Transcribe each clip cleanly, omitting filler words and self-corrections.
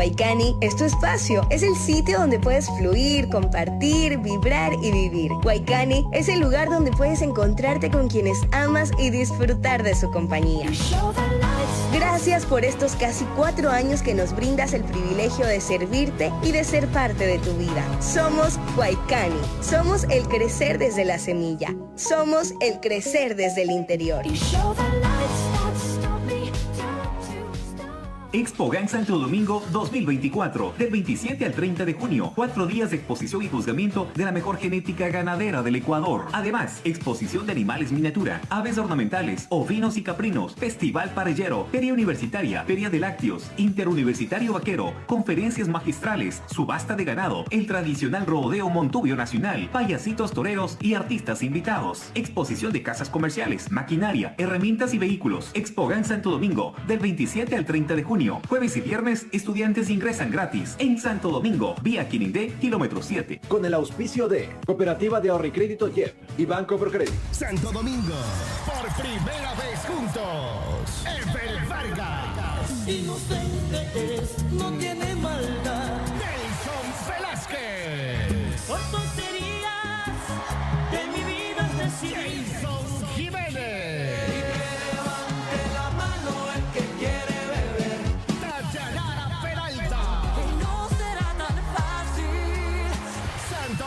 Waikani es tu espacio, es el sitio donde puedes fluir, compartir, vibrar y vivir. Waikani es el lugar donde puedes encontrarte con quienes amas y disfrutar de su compañía. Gracias por estos casi 4 años que nos brindas el privilegio de servirte y de ser parte de tu vida. Somos Waikani, somos el crecer desde la semilla, somos el crecer desde el interior. Expo GAN Santo Domingo 2024, del 27 al 30 de junio, 4 días de exposición y juzgamiento de la mejor genética ganadera del Ecuador. Además, exposición de animales miniatura, aves ornamentales, ovinos y caprinos, festival parrillero, feria universitaria, feria de lácteos, interuniversitario vaquero, conferencias magistrales, subasta de ganado, el tradicional rodeo Montubio Nacional, payasitos toreros y artistas invitados. Exposición de casas comerciales, maquinaria, herramientas y vehículos. Expo GAN Santo Domingo, del 27 al 30 de junio. Jueves y viernes, estudiantes ingresan gratis en Santo Domingo, vía Quinindé, kilómetro 7. Con el auspicio de Cooperativa de Ahorro y Crédito YEP y Banco Procrédito. Santo Domingo, por primera vez juntos, Ever Vargas. Inocente es, no tiene maldad. Nelson Velázquez. Por tonterías de mi vida es decir. Jason Jiménez.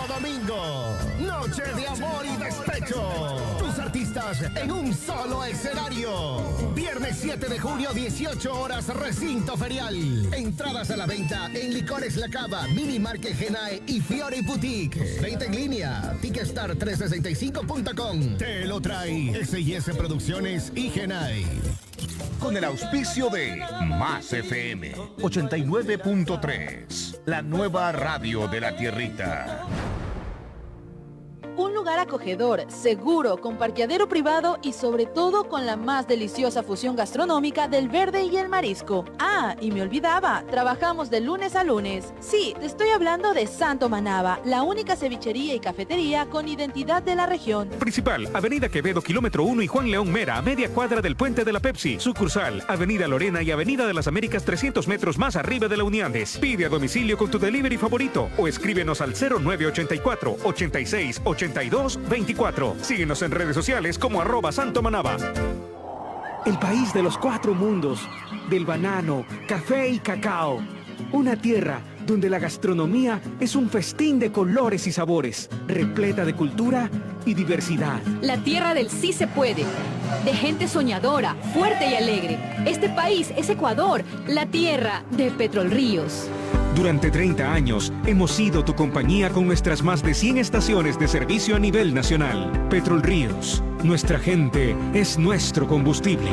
Domingo, noche de amor y despecho. Tus artistas en un solo escenario. Viernes 7 de junio, 18 horas, recinto ferial. Entradas a la venta en Licores La Cava, Mini Market Genae y Fiore Boutique. Venta en línea, Ticketstar365.com. Te lo trae S&S Producciones y Genae. Con el auspicio de Más FM 89.3, la nueva radio de la tierrita. Un lugar acogedor, seguro, con parqueadero privado y sobre todo con la más deliciosa fusión gastronómica del verde y el marisco. Ah, y me olvidaba, trabajamos de lunes a lunes. Sí, te estoy hablando de Santo Manaba, la única cevichería y cafetería con identidad de la región. Principal, Avenida Quevedo, kilómetro 1 y Juan León Mera, a media cuadra del puente de la Pepsi. Sucursal, Avenida Lorena y Avenida de las Américas, 300 metros más arriba de la Uniandes. Pide a domicilio con tu delivery favorito o escríbenos al 0984 86 82 24. Síguenos en redes sociales como @santomanaba. El país de los 4 mundos, del banano, café y cacao. Una tierra donde la gastronomía es un festín de colores y sabores, repleta de cultura y diversidad. La tierra del sí se puede, de gente soñadora, fuerte y alegre. Este país es Ecuador, la tierra de Petrolríos. Durante 30 años hemos sido tu compañía con nuestras más de 100 estaciones de servicio a nivel nacional. Petrolríos, nuestra gente es nuestro combustible.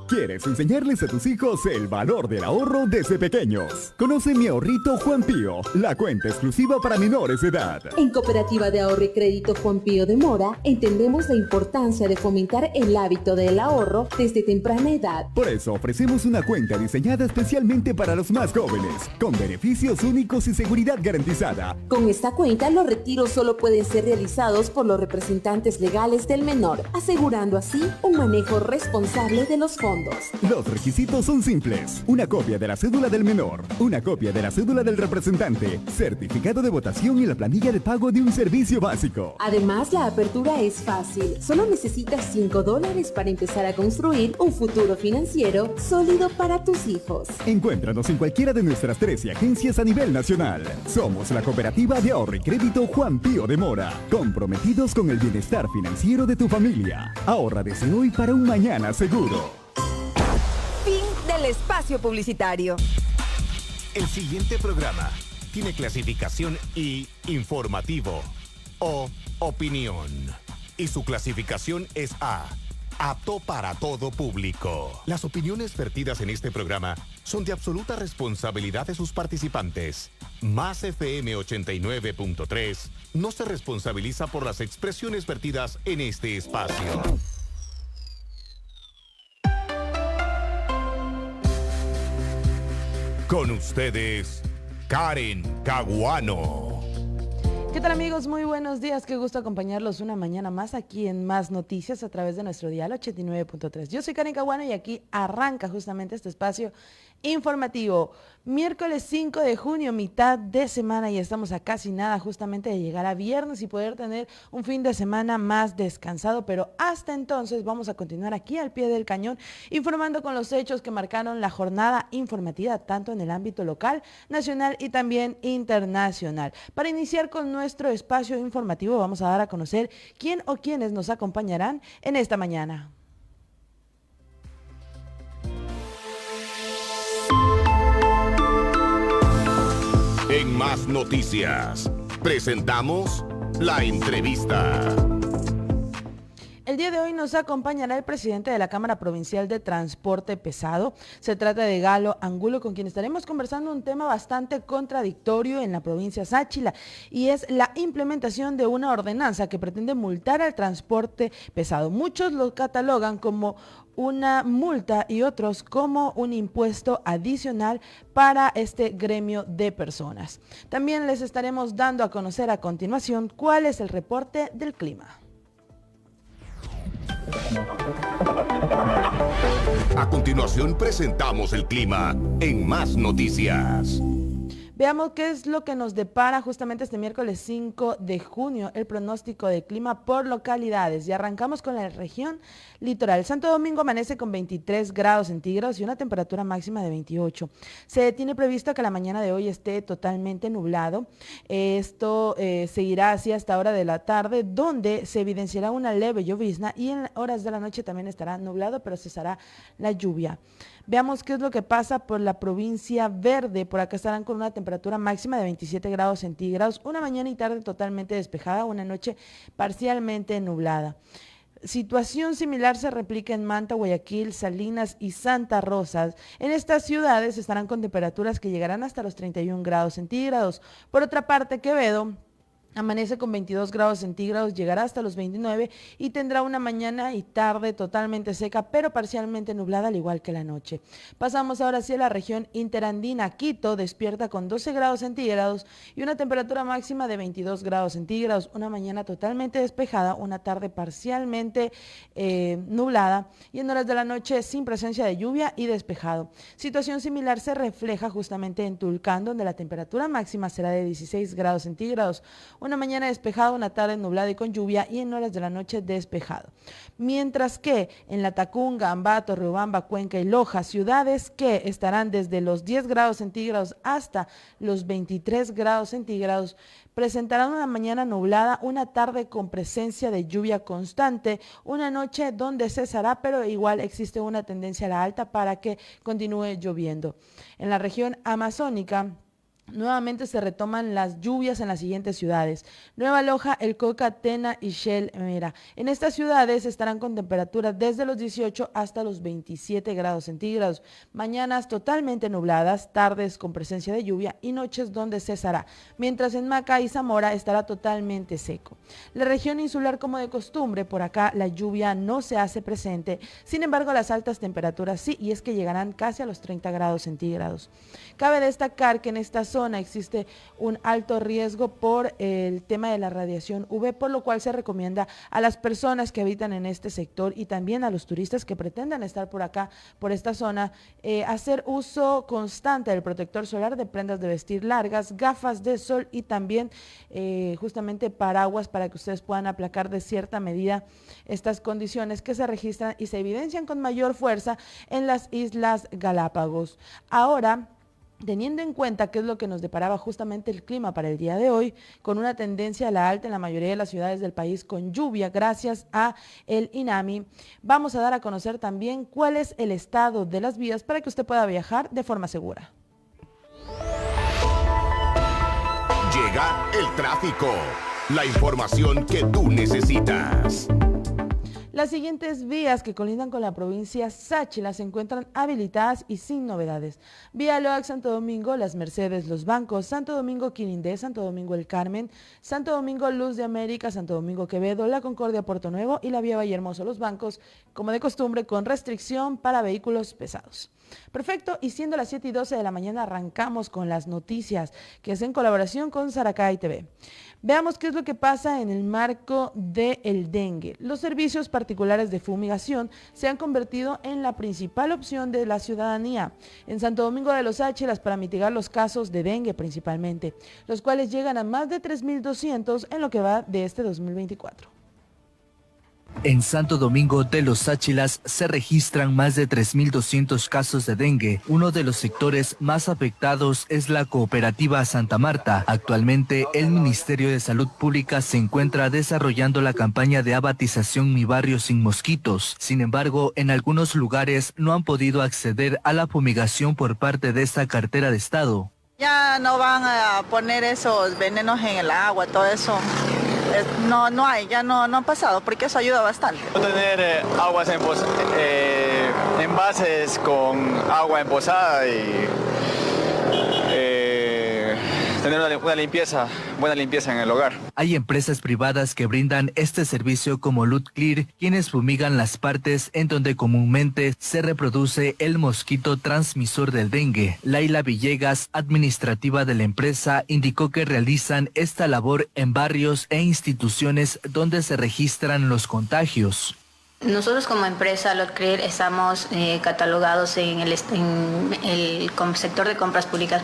¿Quieres enseñarles a tus hijos el valor del ahorro desde pequeños? Conoce Mi Ahorrito Juan Pío, la cuenta exclusiva para menores de edad. En Cooperativa de Ahorro y Crédito Juan Pío de Mora, entendemos la importancia de fomentar el hábito del ahorro desde temprana edad. Por eso ofrecemos una cuenta diseñada especialmente para los más jóvenes, con beneficios únicos y seguridad garantizada. Con esta cuenta, los retiros solo pueden ser realizados por los representantes legales del menor, asegurando así un manejo responsable de los fondos. Los requisitos son simples: una copia de la cédula del menor, una copia de la cédula del representante, certificado de votación y la planilla de pago de un servicio básico. Además, la apertura es fácil. Solo necesitas $5 para empezar a construir un futuro financiero sólido para tus hijos. Encuéntranos en cualquiera de nuestras 13 agencias a nivel nacional. Somos la Cooperativa de Ahorro y Crédito Juan Pío de Mora, comprometidos con el bienestar financiero de tu familia. Ahorra desde hoy para un mañana seguro. Fin del espacio publicitario. El siguiente programa tiene clasificación I, informativo, O, opinión. Y su clasificación es A, apto para todo público. Las opiniones vertidas en este programa son de absoluta responsabilidad de sus participantes. Más FM 89.3 no se responsabiliza por las expresiones vertidas en este espacio. Con ustedes, Karen Caguano. ¿Qué tal, amigos? Muy buenos días, qué gusto acompañarlos una mañana más aquí en Más Noticias a través de nuestro dial 89.3. Yo soy Karen Caguano y aquí arranca justamente este espacio informativo. Miércoles 5 de junio, mitad de semana, y estamos a casi nada justamente de llegar a viernes y poder tener un fin de semana más descansado, pero hasta entonces vamos a continuar aquí al pie del cañón informando con los hechos que marcaron la jornada informativa tanto en el ámbito local, nacional y también internacional. Para iniciar con nuestro espacio informativo vamos a dar a conocer quién o quiénes nos acompañarán en esta mañana. En Más Noticias, presentamos la entrevista. El día de hoy nos acompañará el presidente de la Cámara Provincial de Transporte Pesado. Se trata de Galo Angulo, con quien estaremos conversando un tema bastante contradictorio en la provincia Sáchila, y es la implementación de una ordenanza que pretende multar al transporte pesado. Muchos lo catalogan como una multa y otros como un impuesto adicional para este gremio de personas. También les estaremos dando a conocer a continuación cuál es el reporte del clima. A continuación presentamos el clima en Más Noticias. Veamos qué es lo que nos depara justamente este miércoles 5 de junio, el pronóstico de clima por localidades. Y arrancamos con la región litoral. Santo Domingo amanece con 23 grados centígrados y una temperatura máxima de 28. Se tiene previsto que la mañana de hoy esté totalmente nublado. Esto seguirá así hasta hora de la tarde, donde se evidenciará una leve llovizna, y en horas de la noche también estará nublado, pero cesará la lluvia. Veamos qué es lo que pasa por la provincia verde. Por acá estarán con una temperatura máxima de 27 grados centígrados, una mañana y tarde totalmente despejada, una noche parcialmente nublada. Situación similar se replica en Manta, Guayaquil, Salinas y Santa Rosa. En estas ciudades estarán con temperaturas que llegarán hasta los 31 grados centígrados. Por otra parte, Quevedo amanece con 22 grados centígrados, llegará hasta los 29 y tendrá una mañana y tarde totalmente seca, pero parcialmente nublada, al igual que la noche. Pasamos ahora hacia la región interandina. Quito despierta con 12 grados centígrados y una temperatura máxima de 22 grados centígrados, una mañana totalmente despejada, una tarde parcialmente nublada y en horas de la noche sin presencia de lluvia y despejado. Situación similar se refleja justamente en Tulcán, donde la temperatura máxima será de 16 grados centígrados, una mañana despejada, una tarde nublada y con lluvia, y en horas de la noche despejado. Mientras que en La Tacunga, Ambato, Riobamba, Cuenca y Loja, ciudades que estarán desde los 10 grados centígrados hasta los 23 grados centígrados, presentarán una mañana nublada, una tarde con presencia de lluvia constante, una noche donde cesará, pero igual existe una tendencia a la alta para que continúe lloviendo. En la región amazónica, nuevamente se retoman las lluvias en las siguientes ciudades: Nueva Loja, El Coca, Tena y Shell Mera. En estas ciudades estarán con temperaturas desde los 18 hasta los 27 grados centígrados. Mañanas totalmente nubladas, tardes con presencia de lluvia y noches donde cesará. Mientras en Maca y Zamora estará totalmente seco. La región insular, como de costumbre, por acá la lluvia no se hace presente. Sin embargo, las altas temperaturas sí, y es que llegarán casi a los 30 grados centígrados. Cabe destacar que en esta zona existe un alto riesgo por el tema de la radiación UV, por lo cual se recomienda a las personas que habitan en este sector y también a los turistas que pretendan estar por acá, por esta zona, hacer uso constante del protector solar, de prendas de vestir largas, gafas de sol y también justamente paraguas, para que ustedes puedan aplacar de cierta medida estas condiciones que se registran y se evidencian con mayor fuerza en las Islas Galápagos. Ahora, teniendo en cuenta qué es lo que nos deparaba justamente el clima para el día de hoy, con una tendencia a la alta en la mayoría de las ciudades del país, con lluvia gracias a el INAMI, vamos a dar a conocer también cuál es el estado de las vías para que usted pueda viajar de forma segura. Llega el tráfico, la información que tú necesitas. Las siguientes vías que colindan con la provincia Sáchila se encuentran habilitadas y sin novedades. Vía Loac, Santo Domingo, Las Mercedes, Los Bancos, Santo Domingo Quirindé, Santo Domingo El Carmen, Santo Domingo Luz de América, Santo Domingo Quevedo, La Concordia Puerto Nuevo y la vía Vallehermoso Los Bancos, como de costumbre, con restricción para vehículos pesados. Perfecto, y siendo las 7:12 de la mañana arrancamos con las noticias, que es en colaboración con Saracay TV. Veamos qué es lo que pasa en el marco del dengue. Los servicios particulares de fumigación se han convertido en la principal opción de la ciudadanía en Santo Domingo de los Áchilas para mitigar los casos de dengue principalmente, los cuales llegan a más de 3.200 en lo que va de este 2024. En Santo Domingo de los Áchilas se registran más de 3.200 casos de dengue. Uno de los sectores más afectados es la cooperativa Santa Marta. Actualmente, el Ministerio de Salud Pública se encuentra desarrollando la campaña de abatización Mi Barrio Sin Mosquitos. Sin embargo, en algunos lugares no han podido acceder a la fumigación por parte de esta cartera de Estado. Ya no van a poner esos venenos en el agua, todo eso. No hay, ya no han pasado, porque eso ayuda bastante. Tener aguas envases con agua emposada y tener una buena limpieza en el hogar. Hay empresas privadas que brindan este servicio como Lut Clear, quienes fumigan las partes en donde comúnmente se reproduce el mosquito transmisor del dengue. Laila Villegas, administrativa de la empresa, indicó que realizan esta labor en barrios e instituciones donde se registran los contagios. Nosotros como empresa Lot Clear estamos catalogados en el sector de compras públicas,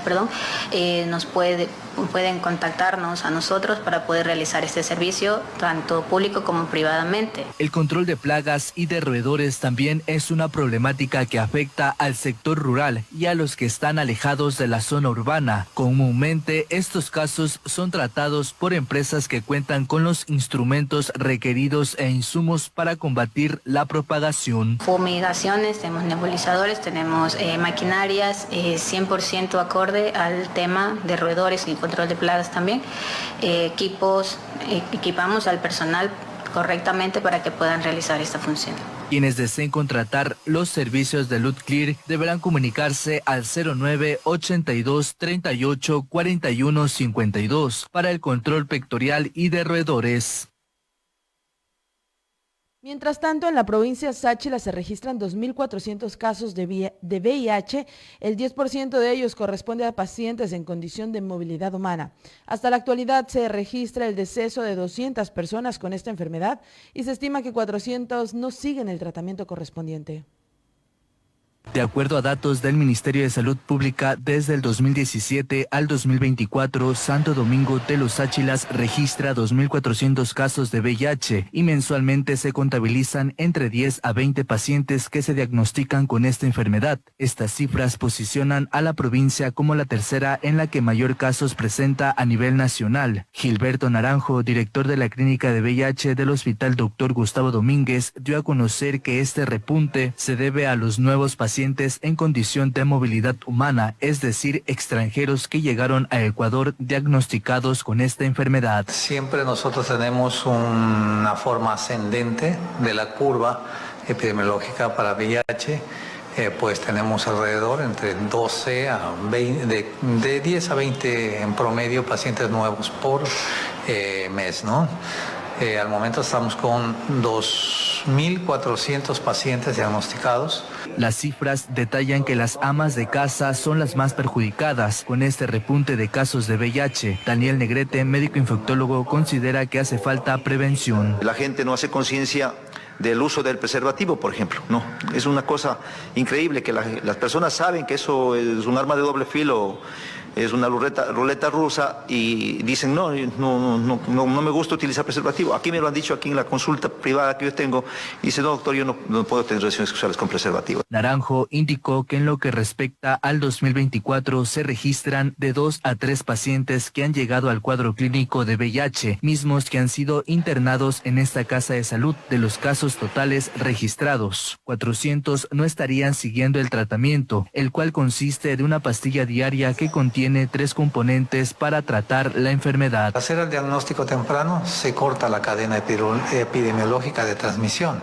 nos pueden contactarnos a nosotros para poder realizar este servicio, tanto público como privadamente. El control de plagas y de roedores también es una problemática que afecta al sector rural y a los que están alejados de la zona urbana. Comúnmente estos casos son tratados por empresas que cuentan con los instrumentos requeridos e insumos para combatir la propagación. Fumigaciones, tenemos nebulizadores, tenemos maquinarias 100% acorde al tema de roedores y control de plagas también. Equipamos al personal correctamente para que puedan realizar esta función. Quienes deseen contratar los servicios de Lut Clear deberán comunicarse al 09 82 38 41 52 para el control vectorial y de roedores. Mientras tanto, en la provincia Sáchila se registran 2.400 casos de VIH, el 10% de ellos corresponde a pacientes en condición de movilidad humana. Hasta la actualidad se registra el deceso de 200 personas con esta enfermedad y se estima que 400 no siguen el tratamiento correspondiente. De acuerdo a datos del Ministerio de Salud Pública, desde el 2017 al 2024, Santo Domingo de los Áchilas registra 2.400 casos de VIH y mensualmente se contabilizan entre 10 a 20 pacientes que se diagnostican con esta enfermedad. Estas cifras posicionan a la provincia como la tercera en la que mayor casos presenta a nivel nacional. Gilberto Naranjo, director de la clínica de VIH del Hospital Dr. Gustavo Domínguez, dio a conocer que este repunte se debe a los nuevos pacientes en condición de movilidad humana, es decir, extranjeros que llegaron a Ecuador diagnosticados con esta enfermedad. Siempre nosotros tenemos una forma ascendente de la curva epidemiológica para VIH, pues tenemos alrededor entre 12 a 20, de 10 a 20 en promedio pacientes nuevos por mes, ¿no? Al momento estamos con 2.400 pacientes diagnosticados. Las cifras detallan que las amas de casa son las más perjudicadas con este repunte de casos de VIH. Daniel Negrete, médico infectólogo, considera que hace falta prevención. La gente no hace conciencia del uso del preservativo, por ejemplo. No, es una cosa increíble que las personas saben que eso es un arma de doble filo, es una ruleta rusa y dicen no me gusta utilizar preservativo. Aquí me lo han dicho aquí en la consulta privada que yo tengo. Y dice, no doctor, yo no puedo tener relaciones sexuales con preservativo. Naranjo indicó que en lo que respecta al 2024 se registran de 2 a 3 pacientes que han llegado al cuadro clínico de VIH, mismos que han sido internados en esta casa de salud. De los casos totales registrados, 400 no estarían siguiendo el tratamiento, el cual consiste de una pastilla diaria que contiene 3 componentes para tratar la enfermedad. Al hacer el diagnóstico temprano se corta la cadena epidemiológica de transmisión.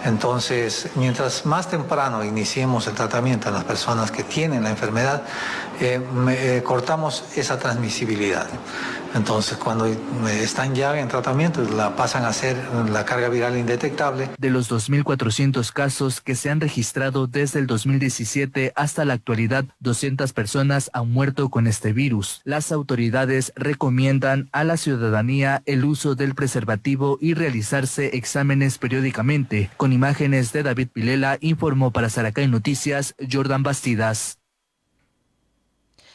Entonces, mientras más temprano iniciemos el tratamiento en las personas que tienen la enfermedad, cortamos esa transmisibilidad. Entonces, cuando están ya en tratamiento, la pasan a ser la carga viral indetectable. De los 2.400 casos que se han registrado desde el 2017 hasta la actualidad, 200 personas han muerto con este virus. Las autoridades recomiendan a la ciudadanía el uso del preservativo y realizarse exámenes periódicamente. Con imágenes de David Pilela, informó para Saracay Noticias, Jordan Bastidas.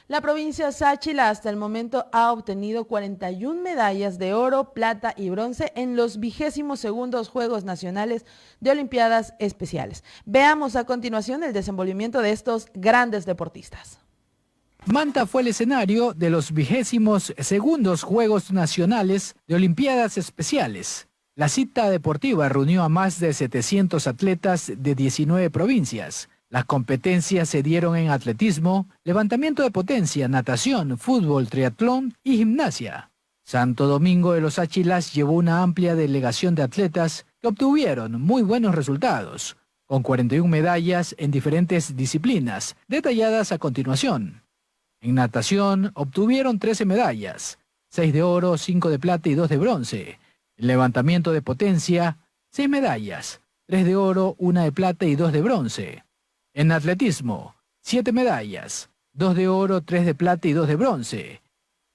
La provincia Sáchila hasta el momento ha obtenido 41 medallas de oro, plata y bronce en los 22º Juegos Nacionales de Olimpiadas Especiales. Veamos a continuación el desenvolvimiento de estos grandes deportistas. Manta fue el escenario de los 22º Juegos Nacionales de Olimpiadas Especiales. La cita deportiva reunió a más de 700 atletas de 19 provincias. Las competencias se dieron en atletismo, levantamiento de potencia, natación, fútbol, triatlón y gimnasia. Santo Domingo de los Sáchilas llevó una amplia delegación de atletas que obtuvieron muy buenos resultados, con 41 medallas en diferentes disciplinas, detalladas a continuación. En natación obtuvieron 13 medallas, 6 de oro, 5 de plata y 2 de bronce. En levantamiento de potencia, 6 medallas, 3 de oro, 1 de plata y 2 de bronce. En atletismo, 7 medallas, 2 de oro, 3 de plata y 2 de bronce.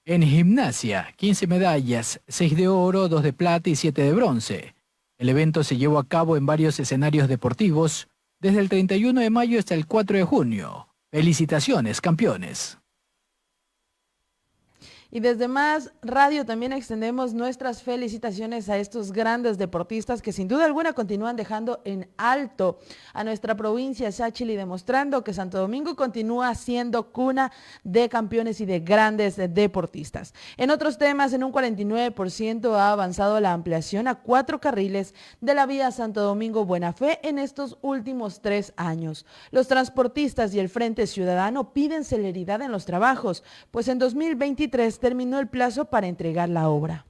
En gimnasia, 15 medallas, 6 de oro, 2 de plata y 7 de bronce. El evento se llevó a cabo en varios escenarios deportivos, desde el 31 de mayo hasta el 4 de junio. Felicitaciones, campeones. Y desde Más Radio también extendemos nuestras felicitaciones a estos grandes deportistas que sin duda alguna continúan dejando en alto a nuestra provincia Sáchila y demostrando que Santo Domingo continúa siendo cuna de campeones y de grandes deportistas. En otros temas, en un 49% ha avanzado la ampliación a 4 carriles de la vía Santo Domingo Buena Fe en estos últimos 3 años. Los transportistas y el Frente Ciudadano piden celeridad en los trabajos, pues en 2023 terminó el plazo para entregar la obra.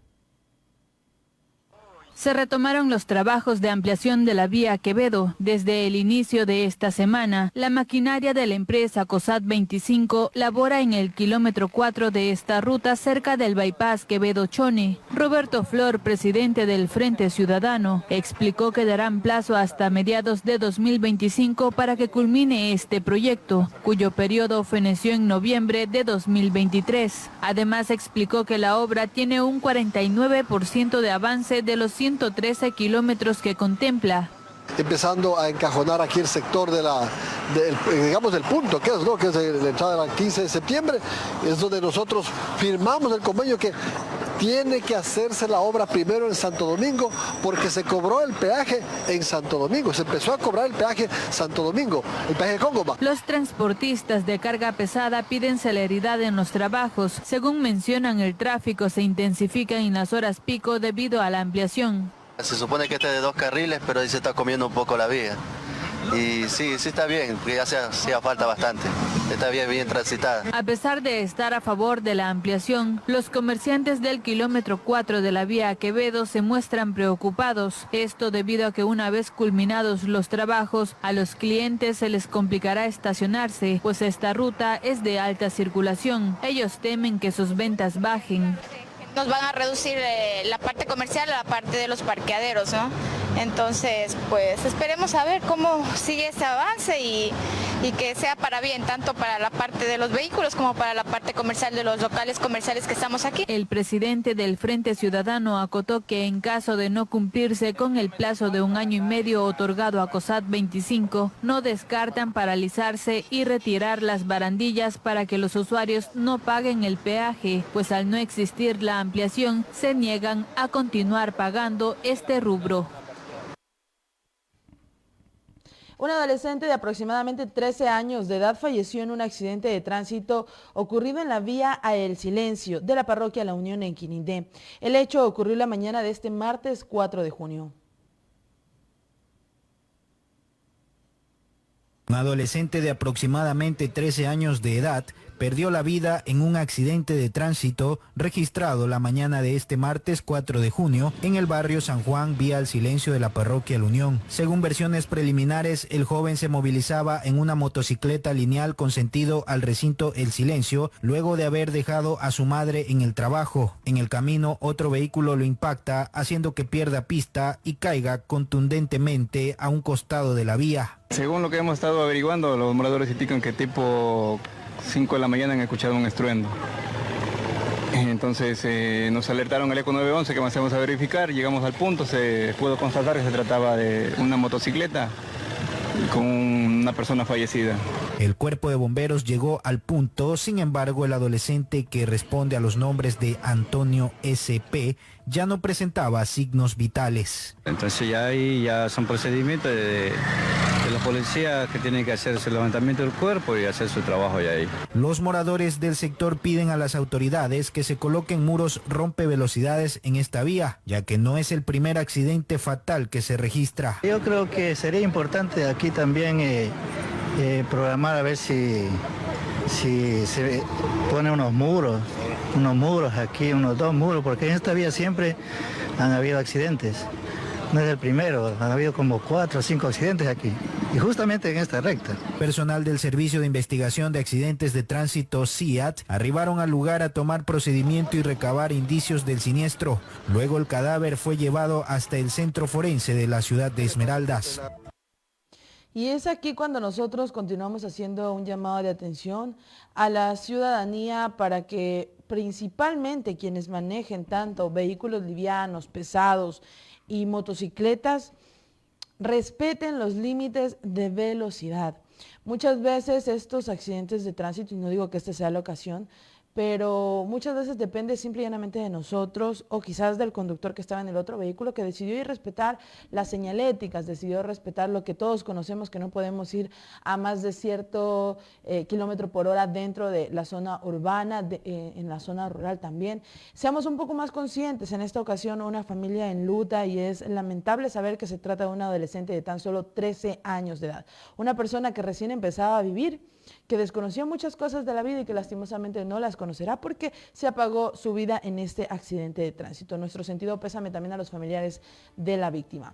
Se retomaron los trabajos de ampliación de la vía Quevedo. Desde el inicio de esta semana, la maquinaria de la empresa COSAT 25 labora en el kilómetro 4 de esta ruta cerca del bypass Quevedo-Chone. Roberto Flor, presidente del Frente Ciudadano, explicó que darán plazo hasta mediados de 2025 para que culmine este proyecto, cuyo periodo feneció en noviembre de 2023. Además, explicó que la obra tiene un 49% de avance de los 113 kilómetros que contempla. Empezando a encajonar aquí el sector del punto, que es la entrada del 15 de septiembre, es donde nosotros firmamos el convenio que tiene que hacerse la obra primero en Santo Domingo, porque se cobró el peaje en Santo Domingo, se empezó a cobrar el peaje Santo Domingo, el peaje de Cóngoma. Los transportistas de carga pesada piden celeridad en los trabajos. Según mencionan, el tráfico se intensifica en las horas pico debido a la ampliación. Se supone que este es de 2 carriles, pero ahí se está comiendo un poco la vía. Y sí está bien, porque ya hacía falta bastante. Está bien transitada. A pesar de estar a favor de la ampliación, los comerciantes del kilómetro 4 de la vía Quevedo se muestran preocupados. Esto debido a que una vez culminados los trabajos, a los clientes se les complicará estacionarse, pues esta ruta es de alta circulación. Ellos temen que sus ventas bajen. Nos van a reducir la parte comercial a la parte de los parqueaderos, ¿no? Entonces, pues esperemos a ver cómo sigue ese avance y que sea para bien, tanto para la parte de los vehículos como para la parte comercial de los locales comerciales que estamos aquí. El presidente del Frente Ciudadano acotó que en caso de no cumplirse con el plazo de 1 año y medio otorgado a COSAT 25, no descartan paralizarse y retirar las barandillas para que los usuarios no paguen el peaje, pues al no existir la ampliación, se niegan a continuar pagando este rubro. Un adolescente de aproximadamente 13 años de edad falleció en un accidente de tránsito ocurrido en la vía a El Silencio de la parroquia La Unión en Quinindé. El hecho ocurrió la mañana de este martes 4 de junio. Un adolescente de aproximadamente 13 años de edad perdió la vida en un accidente de tránsito registrado la mañana de este martes 4 de junio en el barrio San Juan, vía El Silencio de la parroquia La Unión. Según versiones preliminares, el joven se movilizaba en una motocicleta lineal con sentido al recinto El Silencio, luego de haber dejado a su madre en el trabajo. En el camino, otro vehículo lo impacta, haciendo que pierda pista y caiga contundentemente a un costado de la vía. Según lo que hemos estado averiguando, los moradores indican que tipo 5 de la mañana han escuchado un estruendo. Entonces nos alertaron al ECO 911 que pasemos a verificar, llegamos al punto, se pudo constatar que se trataba de una motocicleta con una persona fallecida. El cuerpo de bomberos llegó al punto, sin embargo el adolescente, que responde a los nombres de Antonio S.P., ya no presentaba signos vitales. Entonces ya son procedimientos de la policía que tienen que hacer el levantamiento del cuerpo y hacer su trabajo ya ahí. Los moradores del sector piden a las autoridades que se coloquen muros rompevelocidades en esta vía, ya que no es el primer accidente fatal que se registra. Yo creo que sería importante aquí también programar a ver si se ponen unos muros aquí, unos 2 muros, porque en esta vía siempre han habido accidentes. No es el primero, han habido como 4 o 5 accidentes aquí, y justamente en esta recta. Personal del Servicio de Investigación de Accidentes de Tránsito, SIAT, arribaron al lugar a tomar procedimiento y recabar indicios del siniestro. Luego el cadáver fue llevado hasta el centro forense de la ciudad de Esmeraldas. Y es aquí cuando nosotros continuamos haciendo un llamado de atención a la ciudadanía para que principalmente quienes manejen tanto vehículos livianos, pesados y motocicletas respeten los límites de velocidad. Muchas veces estos accidentes de tránsito, y no digo que esta sea la ocasión, pero muchas veces depende simple y llanamente de nosotros o quizás del conductor que estaba en el otro vehículo, que decidió ir a respetar las señaléticas, decidió respetar lo que todos conocemos, que no podemos ir a más de cierto kilómetro por hora dentro de la zona urbana, en la zona rural también. Seamos un poco más conscientes. En esta ocasión una familia enluta y es lamentable saber que se trata de una adolescente de tan solo 13 años de edad, una persona que recién empezaba a vivir, que desconocía muchas cosas de la vida y que lastimosamente no las conocerá porque se apagó su vida en este accidente de tránsito. Nuestro sentido pésame también a los familiares de la víctima.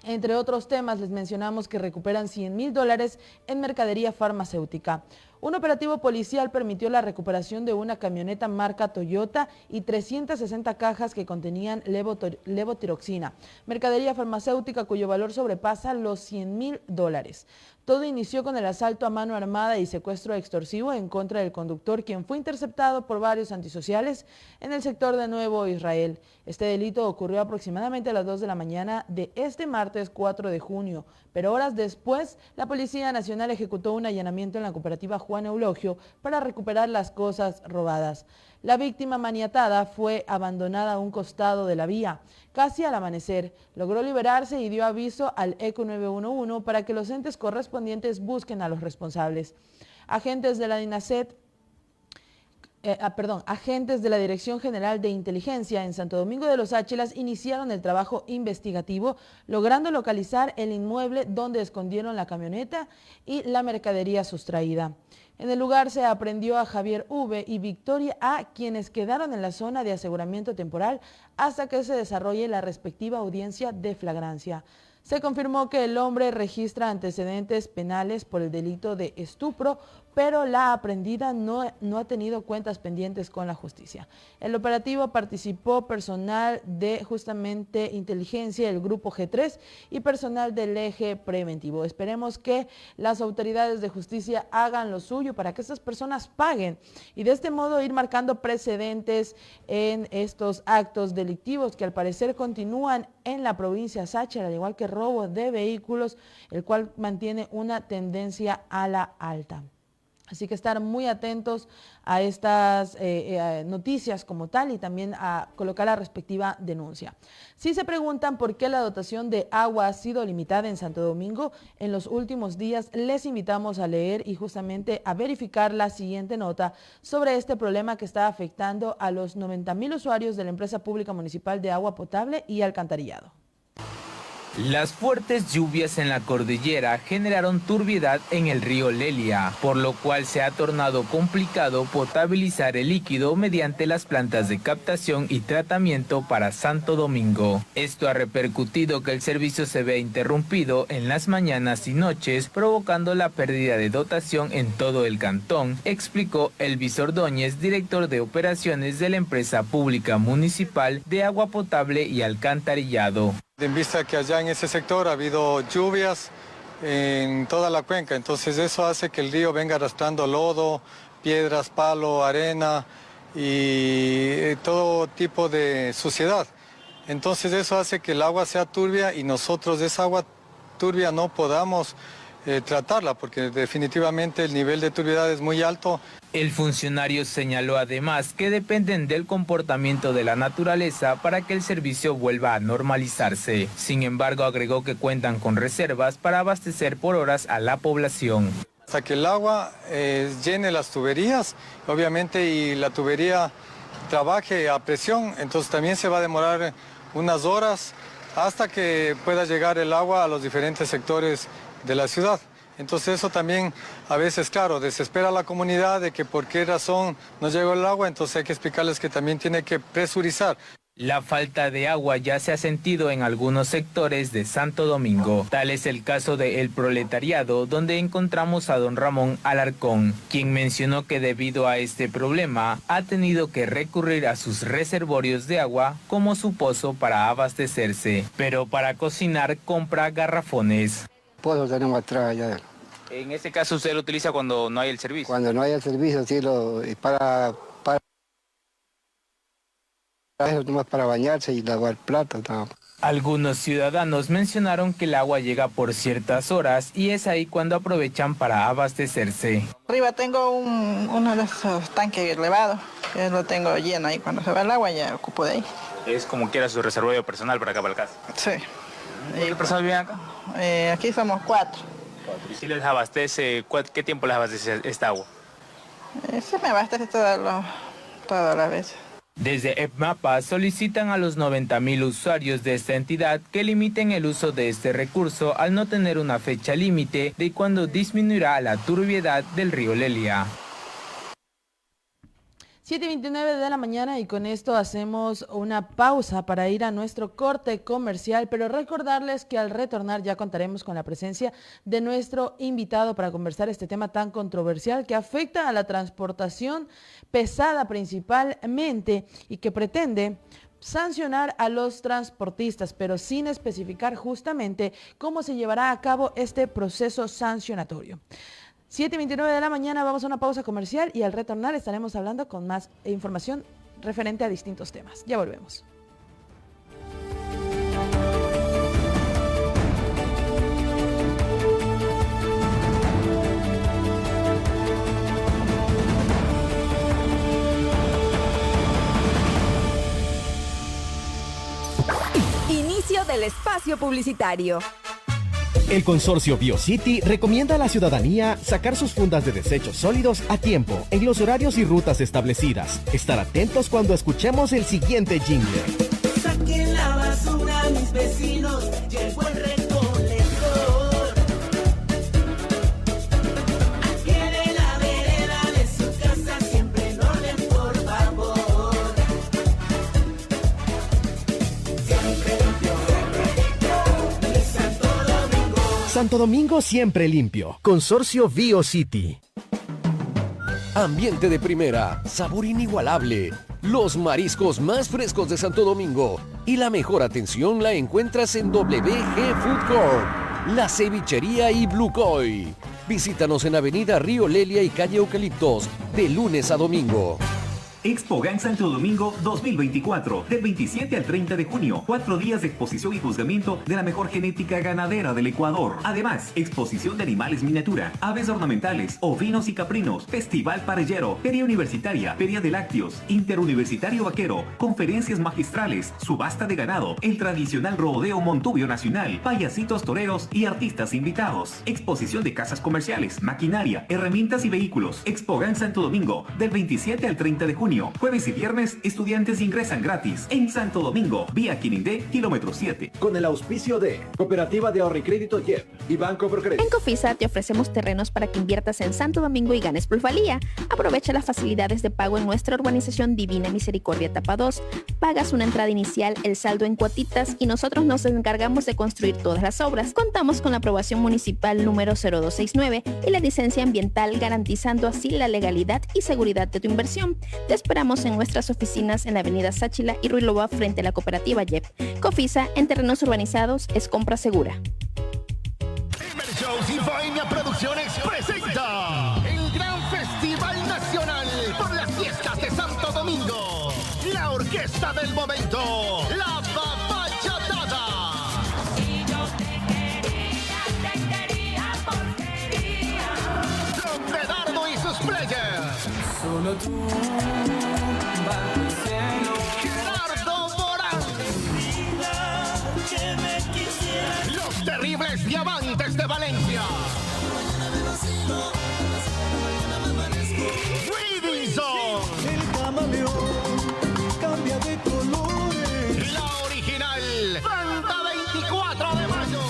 Entre otros temas, les mencionamos que recuperan $100,000 en mercadería farmacéutica. Un operativo policial permitió la recuperación de una camioneta marca Toyota y 360 cajas que contenían levotiroxina, mercadería farmacéutica cuyo valor sobrepasa los $100,000. Todo inició con el asalto a mano armada y secuestro extorsivo en contra del conductor, quien fue interceptado por varios antisociales en el sector de Nuevo Israel. Este delito ocurrió aproximadamente a las 2 de la mañana de este martes 4 de junio, pero horas después la Policía Nacional ejecutó un allanamiento en la cooperativa Juan Eulogio para recuperar las cosas robadas. La víctima maniatada fue abandonada a un costado de la vía. Casi al amanecer, logró liberarse y dio aviso al ECO 911 para que los entes correspondientes busquen a los responsables. Agentes de la DINASET agentes de la Dirección General de Inteligencia en Santo Domingo de los Áchilas iniciaron el trabajo investigativo, logrando localizar el inmueble donde escondieron la camioneta y la mercadería sustraída. En el lugar se aprehendió a Javier V. y Victoria A., quienes quedaron en la zona de aseguramiento temporal hasta que se desarrolle la respectiva audiencia de flagrancia. Se confirmó que el hombre registra antecedentes penales por el delito de estupro, pero la aprehendida no ha tenido cuentas pendientes con la justicia. El operativo participó personal de justamente inteligencia, el grupo G3 y personal del eje preventivo. Esperemos que las autoridades de justicia hagan lo suyo para que estas personas paguen y de este modo ir marcando precedentes en estos actos delictivos que al parecer continúan en la provincia Sáchira, al igual que robo de vehículos, el cual mantiene una tendencia a la alta. Así que estar muy atentos a estas noticias como tal y también a colocar la respectiva denuncia. Si se preguntan por qué la dotación de agua ha sido limitada en Santo Domingo en los últimos días, les invitamos a leer y justamente a verificar la siguiente nota sobre este problema que está afectando a los 90,000 usuarios de la empresa pública municipal de agua potable y alcantarillado. Las fuertes lluvias en la cordillera generaron turbiedad en el río Lelia, por lo cual se ha tornado complicado potabilizar el líquido mediante las plantas de captación y tratamiento para Santo Domingo. Esto ha repercutido que el servicio se vea interrumpido en las mañanas y noches, provocando la pérdida de dotación en todo el cantón, explicó Elvis Ordóñez, director de operaciones de la empresa pública municipal de agua potable y alcantarillado. En vista que allá en ese sector ha habido lluvias en toda la cuenca, entonces eso hace que el río venga arrastrando lodo, piedras, palo, arena y todo tipo de suciedad. Entonces eso hace que el agua sea turbia y nosotros de esa agua turbia no podamos tratarla porque definitivamente el nivel de turbiedad es muy alto. El funcionario señaló además que dependen del comportamiento de la naturaleza para que el servicio vuelva a normalizarse. Sin embargo, agregó que cuentan con reservas para abastecer por horas a la población. Hasta que el agua llene las tuberías, obviamente, y la tubería trabaje a presión, entonces también se va a demorar unas horas hasta que pueda llegar el agua a los diferentes sectores de la ciudad. Entonces eso también a veces, claro, desespera a la comunidad de que por qué razón no llegó el agua, entonces hay que explicarles que también tiene que presurizar. La falta de agua ya se ha sentido en algunos sectores de Santo Domingo. Tal es el caso de El Proletariado, donde encontramos a don Ramón Alarcón, quien mencionó que debido a este problema ha tenido que recurrir a sus reservorios de agua como su pozo para abastecerse, pero para cocinar compra garrafones. Pozo tenemos atrás allá. En este caso usted lo utiliza cuando no hay el servicio. Cuando no hay el servicio, sí, para eso nomás para bañarse y lavar platos. No. Algunos ciudadanos mencionaron que el agua llega por ciertas horas y es ahí cuando aprovechan para abastecerse. Arriba tengo uno de esos tanques elevados, que lo tengo lleno ahí. Cuando se va el agua ya ocupo de ahí. Es como quiera su reservorio personal para acá, para la casa. Sí. ¿Cuántas personas viven acá? Aquí somos 4. ¿Y si les abastece, qué tiempo les abastece esta agua? Se me abastece todas las veces. Desde EPMAPA solicitan a los 90,000 usuarios de esta entidad que limiten el uso de este recurso al no tener una fecha límite de cuando disminuirá la turbiedad del río Lelia. 7:29 de la mañana y con esto hacemos una pausa para ir a nuestro corte comercial, pero recordarles que al retornar ya contaremos con la presencia de nuestro invitado para conversar este tema tan controversial que afecta a la transportación pesada principalmente y que pretende sancionar a los transportistas, pero sin especificar justamente cómo se llevará a cabo este proceso sancionatorio. 7:29 de la mañana, vamos a una pausa comercial y al retornar estaremos hablando con más información referente a distintos temas. Ya volvemos. Inicio del espacio publicitario. El consorcio BioCity recomienda a la ciudadanía sacar sus fundas de desechos sólidos a tiempo, en los horarios y rutas establecidas. Estar atentos cuando escuchemos el siguiente jingle. Saquen la basura, mis vecinos, llegó el recolector. Al pie de la vereda de su casa siempre en orden, por favor. Siempre limpio. Santo Domingo siempre limpio. Consorcio BioCity. Ambiente de primera, sabor inigualable, los mariscos más frescos de Santo Domingo y la mejor atención la encuentras en WG Food Corp, La Cevichería y Blue Koi. Visítanos en Avenida Río Lelia y Calle Eucaliptos, de lunes a domingo. ExpoGAN Santo Domingo 2024, del 27 al 30 de junio, 4 días de exposición y juzgamiento de la mejor genética ganadera del Ecuador. Además, exposición de animales miniatura, aves ornamentales, ovinos y caprinos, festival parrillero, feria universitaria, feria de lácteos, interuniversitario vaquero, conferencias magistrales, subasta de ganado, el tradicional rodeo Montubio Nacional, payasitos toreros y artistas invitados. Exposición de casas comerciales, maquinaria, herramientas y vehículos. ExpoGAN Santo Domingo, del 27 al 30 de junio. junio. Jueves y viernes, estudiantes ingresan gratis. En Santo Domingo, vía Quinindé, kilómetro 7. Con el auspicio de Cooperativa de Ahorro y Crédito YEP y Banco Procrédito. En Cofisa te ofrecemos terrenos para que inviertas en Santo Domingo y ganes plusvalía. Aprovecha las facilidades de pago en nuestra urbanización Divina Misericordia Etapa 2. Pagas una entrada inicial, el saldo en cuotitas y nosotros nos encargamos de construir todas las obras. Contamos con la aprobación municipal número 0269 y la licencia ambiental, garantizando así la legalidad y seguridad de tu inversión. Te esperamos en nuestras oficinas en la avenida Sáchila y Ruiloba frente a la cooperativa YEP. Cofisa, en terrenos urbanizados, es compra segura. Shows y Bohemia Producciones presenta el gran festival nacional por las fiestas de Santo Domingo. La orquesta del momento, la Babayatada. Y yo te quería, porquería. Don Medardo y sus players. Solo tú, bajo el cielo. Gerardo Morán. Que me quisiera. Los terribles diamantes de Valencia. Wilson. El camaleón cambia de colores. La original. Fanta 24 de mayo.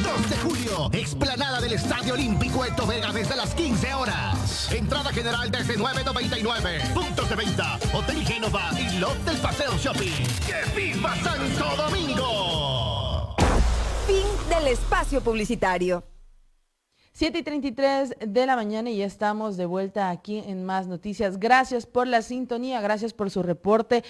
2 de julio. Explanada del Estadio Olímpico Eto Vega desde las 15 horas. Entrada general desde 9.99. Puntos de venta. Hotel Génova y Lot del Paseo Shopping. ¡Que viva Santo Domingo! Fin del espacio publicitario. 7:33 de la mañana y ya estamos de vuelta aquí en Más Noticias. Gracias por la sintonía, gracias por su reporte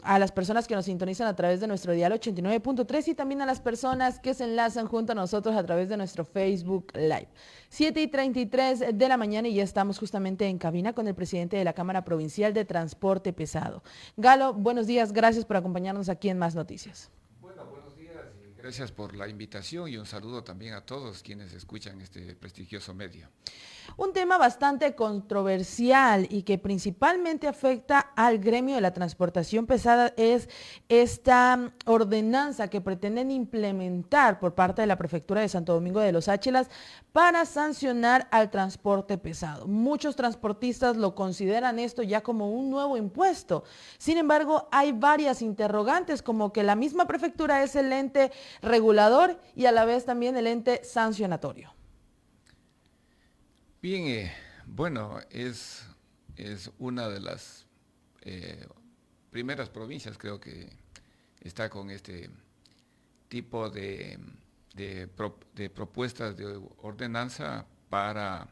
a las personas que nos sintonizan a través de nuestro dial 89.3 y también a las personas que se enlazan junto a nosotros a través de nuestro Facebook Live. 7:33 de la mañana y ya estamos justamente en cabina con el presidente de la Cámara Provincial de Transporte Pesado. Galo, buenos días, gracias por acompañarnos aquí en Más Noticias. Gracias por la invitación y un saludo también a todos quienes escuchan este prestigioso medio. Un tema bastante controversial y que principalmente afecta al gremio de la transportación pesada es esta ordenanza que pretenden implementar por parte de la Prefectura de Santo Domingo de los Áchilas para sancionar al transporte pesado. Muchos transportistas lo consideran esto ya como un nuevo impuesto. Sin embargo, hay varias interrogantes, como que la misma Prefectura es el ente regulador y a la vez también el ente sancionatorio. Bien, bueno, es una de las primeras provincias, creo que está con este tipo de propuestas de ordenanza para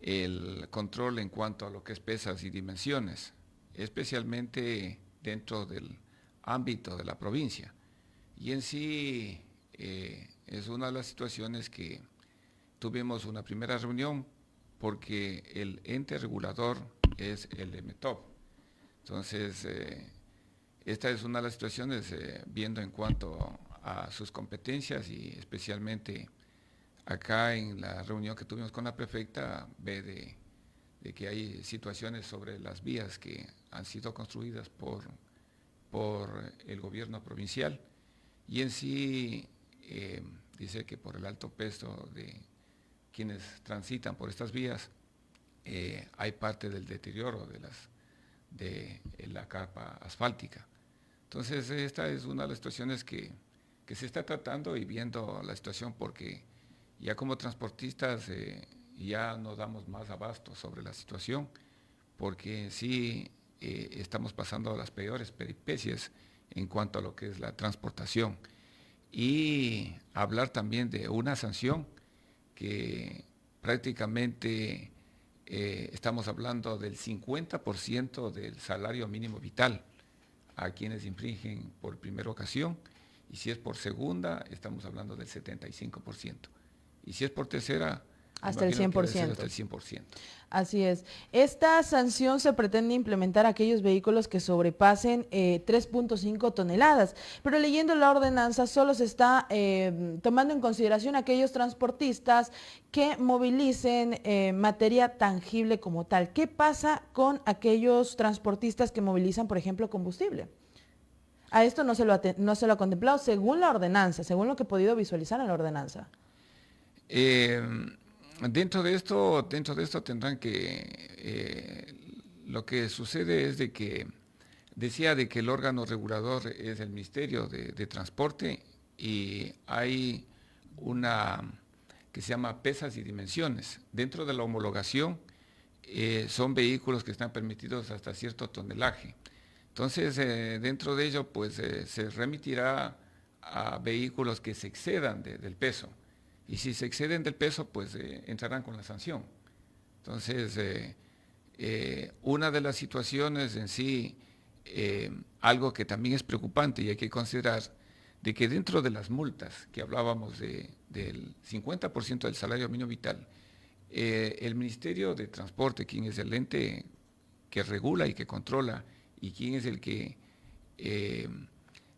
el control en cuanto a lo que es pesas y dimensiones, especialmente dentro del ámbito de la provincia. Y en sí es una de las situaciones que tuvimos una primera reunión porque el ente regulador es el EMETOP. Entonces, esta es una de las situaciones viendo en cuanto a sus competencias y especialmente acá en la reunión que tuvimos con la prefecta, ve de que hay situaciones sobre las vías que han sido construidas por el gobierno provincial y en sí dice que por el alto peso de quienes transitan por estas vías, hay parte del deterioro de la capa asfáltica. Entonces, esta es una de las situaciones que se está tratando y viendo la situación porque ya como transportistas ya no damos más abasto sobre la situación porque en sí estamos pasando las peores peripecias en cuanto a lo que es la transportación. Y hablar también de una sanción que prácticamente estamos hablando del 50% del salario mínimo vital a quienes infringen por primera ocasión, y si es por segunda, estamos hablando del 75%. Y si es por tercera, hasta el 100%. Hasta el 100%. Así es. Esta sanción se pretende implementar a aquellos vehículos que sobrepasen 3.5 toneladas, pero leyendo la ordenanza solo se está tomando en consideración aquellos transportistas que movilicen materia tangible como tal. ¿Qué pasa con aquellos transportistas que movilizan, por ejemplo, combustible? A esto no se lo ha contemplado según la ordenanza, según lo que he podido visualizar en la ordenanza. Dentro de esto tendrán que, lo que sucede es de que, decía de que el órgano regulador es el Ministerio de Transporte y hay una que se llama pesas y dimensiones. Dentro de la homologación son vehículos que están permitidos hasta cierto tonelaje. Entonces, dentro de ello, pues se remitirá a vehículos que se excedan del peso. Y si se exceden del peso, pues entrarán con la sanción. Entonces, una de las situaciones en sí, algo que también es preocupante y hay que considerar, de que dentro de las multas que hablábamos del 50% del salario mínimo vital, el Ministerio de Transporte, quien es el ente que regula y que controla y quien es el que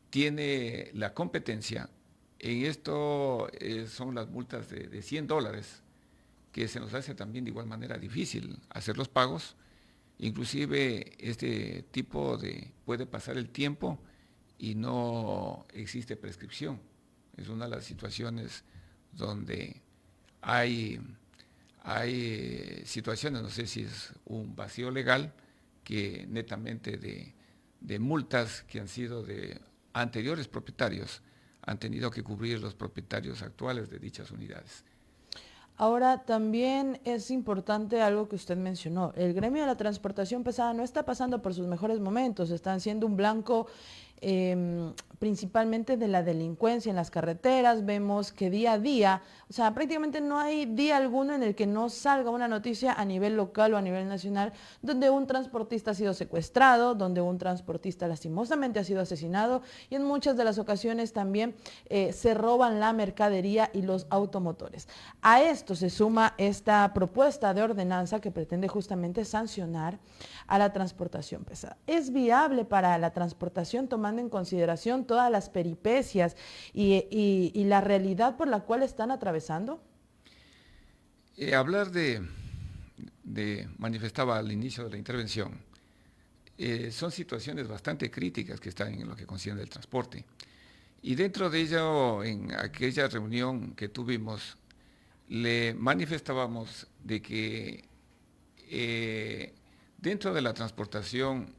tiene la competencia, en esto son las multas de $100, que se nos hace también de igual manera difícil hacer los pagos. Inclusive este tipo puede pasar el tiempo y no existe prescripción. Es una de las situaciones donde hay situaciones, no sé si es un vacío legal, que netamente de multas que han sido de anteriores propietarios han tenido que cubrir los propietarios actuales de dichas unidades. Ahora, también es importante algo que usted mencionó. El gremio de la transportación pesada no está pasando por sus mejores momentos, están siendo un blanco principalmente de la delincuencia en las carreteras. Vemos que día a día, o sea, prácticamente no hay día alguno en el que no salga una noticia a nivel local o a nivel nacional donde un transportista ha sido secuestrado, donde un transportista lastimosamente ha sido asesinado y en muchas de las ocasiones también se roban la mercadería y los automotores. A esto se suma esta propuesta de ordenanza que pretende justamente sancionar a la transportación pesada. ¿Es viable para la transportación tomando en consideración todas las peripecias y la realidad por la cual están atravesando? Hablar manifestaba al inicio de la intervención, son situaciones bastante críticas que están en lo que concierne el transporte. Y dentro de ello, en aquella reunión que tuvimos, le manifestábamos de que dentro de la transportación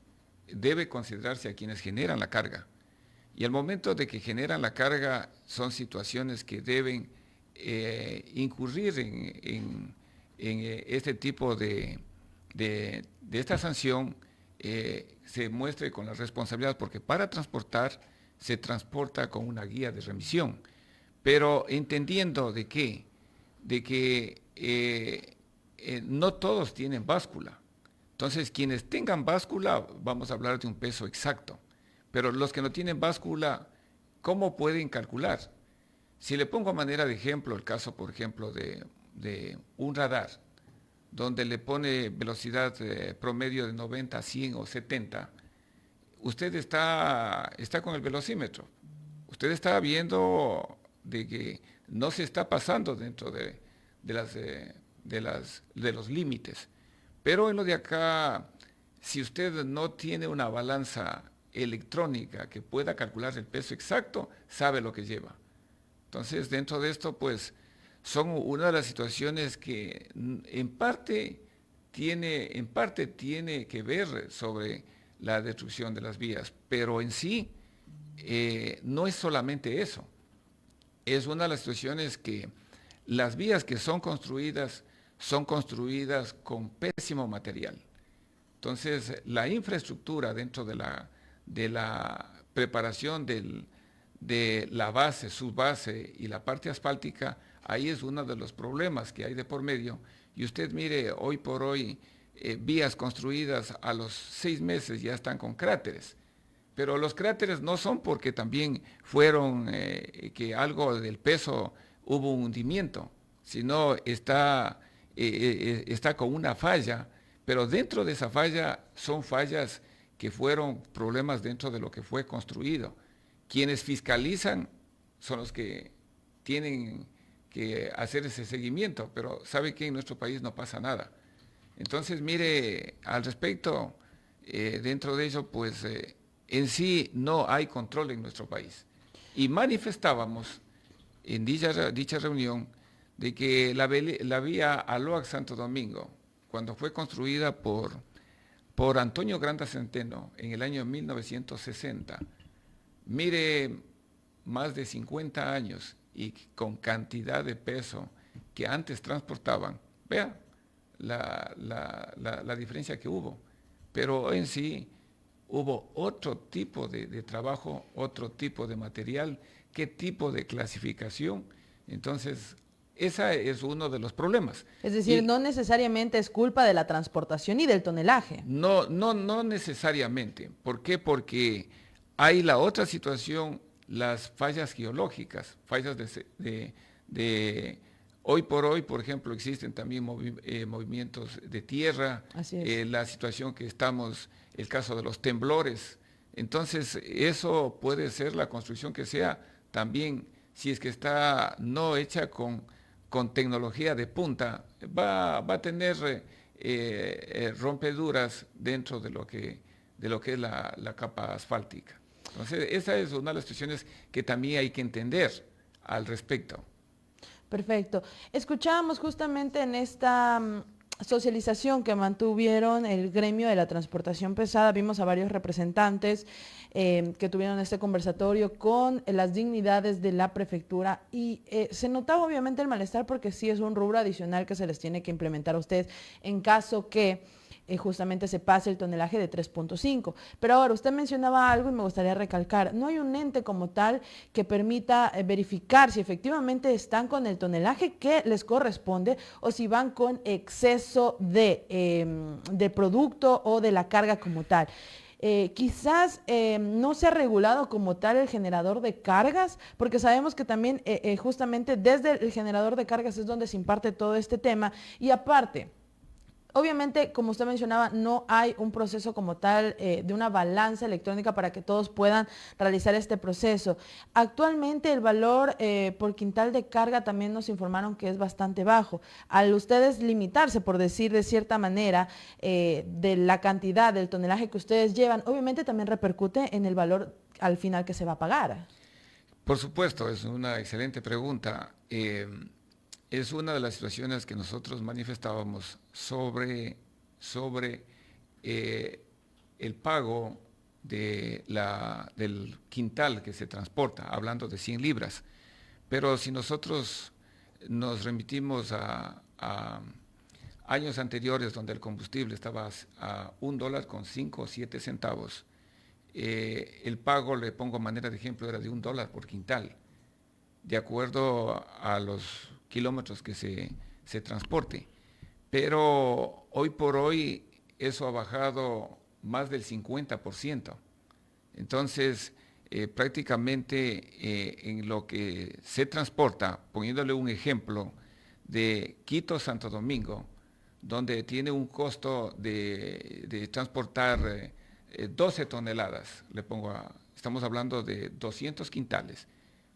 debe considerarse a quienes generan la carga. Y al momento de que generan la carga son situaciones que deben incurrir en este tipo de esta sanción, se muestre con la responsabilidad, porque para transportar se transporta con una guía de remisión, pero entendiendo de que no todos tienen báscula. Entonces, quienes tengan báscula, vamos a hablar de un peso exacto, pero los que no tienen báscula, ¿cómo pueden calcular? Si le pongo a manera de ejemplo el caso, por ejemplo, de un radar, donde le pone velocidad promedio de 90 a 100 o 70, usted está con el velocímetro, usted está viendo de que no se está pasando dentro de los límites. Pero en lo de acá, si usted no tiene una balanza electrónica que pueda calcular el peso exacto, sabe lo que lleva. Entonces, dentro de esto, pues, son una de las situaciones que en parte tiene que ver sobre la destrucción de las vías, pero en sí no es solamente eso. Es una de las situaciones que las vías que son construidas con pésimo material. Entonces, la infraestructura dentro de la preparación de la base, subbase y la parte asfáltica, ahí es uno de los problemas que hay de por medio. Y usted mire, hoy por hoy, vías construidas a los 6 meses ya están con cráteres. Pero los cráteres no son porque también fueron que algo del peso hubo un hundimiento, sino está con una falla, pero dentro de esa falla son fallas que fueron problemas dentro de lo que fue construido. Quienes fiscalizan son los que tienen que hacer ese seguimiento, pero sabe que en nuestro país no pasa nada. Entonces, mire, al respecto, dentro de ello, pues en sí no hay control en nuestro país. Y manifestábamos en dicha reunión de que la vía Aloac-Santo Domingo, cuando fue construida por Antonio Granda Centeno en el año 1960, mire, más de 50 años y con cantidad de peso que antes transportaban, vea la diferencia que hubo. Pero en sí hubo otro tipo de trabajo, otro tipo de material, qué tipo de clasificación. Entonces, ese es uno de los problemas. Es decir, no necesariamente es culpa de la transportación y del tonelaje. No necesariamente. ¿Por qué? Porque hay la otra situación, las fallas geológicas, fallas de hoy por hoy, por ejemplo, existen también movimientos de tierra, la situación que estamos, el caso de los temblores. Entonces, eso puede ser la construcción que sea también, si es que está no hecha con tecnología de punta, va a tener rompeduras dentro de lo que es la capa asfáltica. Entonces, esa es una de las situaciones que también hay que entender al respecto. Perfecto. Escuchábamos justamente en esta socialización que mantuvieron el gremio de la transportación pesada, vimos a varios representantes que tuvieron este conversatorio con las dignidades de la prefectura y se notaba obviamente el malestar porque sí es un rubro adicional que se les tiene que implementar a ustedes en caso que justamente se pase el tonelaje de 3.5. Pero ahora usted mencionaba algo y me gustaría recalcar, no hay un ente como tal que permita verificar si efectivamente están con el tonelaje que les corresponde o si van con exceso de producto o de la carga como tal. Quizás no se ha regulado como tal el generador de cargas, porque sabemos que también justamente desde el generador de cargas es donde se imparte todo este tema y aparte, obviamente, como usted mencionaba, no hay un proceso como tal de una balanza electrónica para que todos puedan realizar este proceso. Actualmente el valor por quintal de carga también nos informaron que es bastante bajo. Al ustedes limitarse, por decir de cierta manera, de la cantidad del tonelaje que ustedes llevan, obviamente también repercute en el valor al final que se va a pagar. Por supuesto, es una excelente pregunta. Es una de las situaciones que nosotros manifestábamos sobre el pago del quintal que se transporta, hablando de 100 libras. Pero si nosotros nos remitimos a años anteriores donde el combustible estaba a $1 con 5 o 7 centavos, el pago, le pongo manera de ejemplo, era de $1 por quintal, de acuerdo a los kilómetros que se transporte. Pero hoy por hoy eso ha bajado más del 50%. Entonces, prácticamente en lo que se transporta, poniéndole un ejemplo de Quito Santo Domingo, donde tiene un costo de transportar 12 toneladas, estamos hablando de 200 quintales,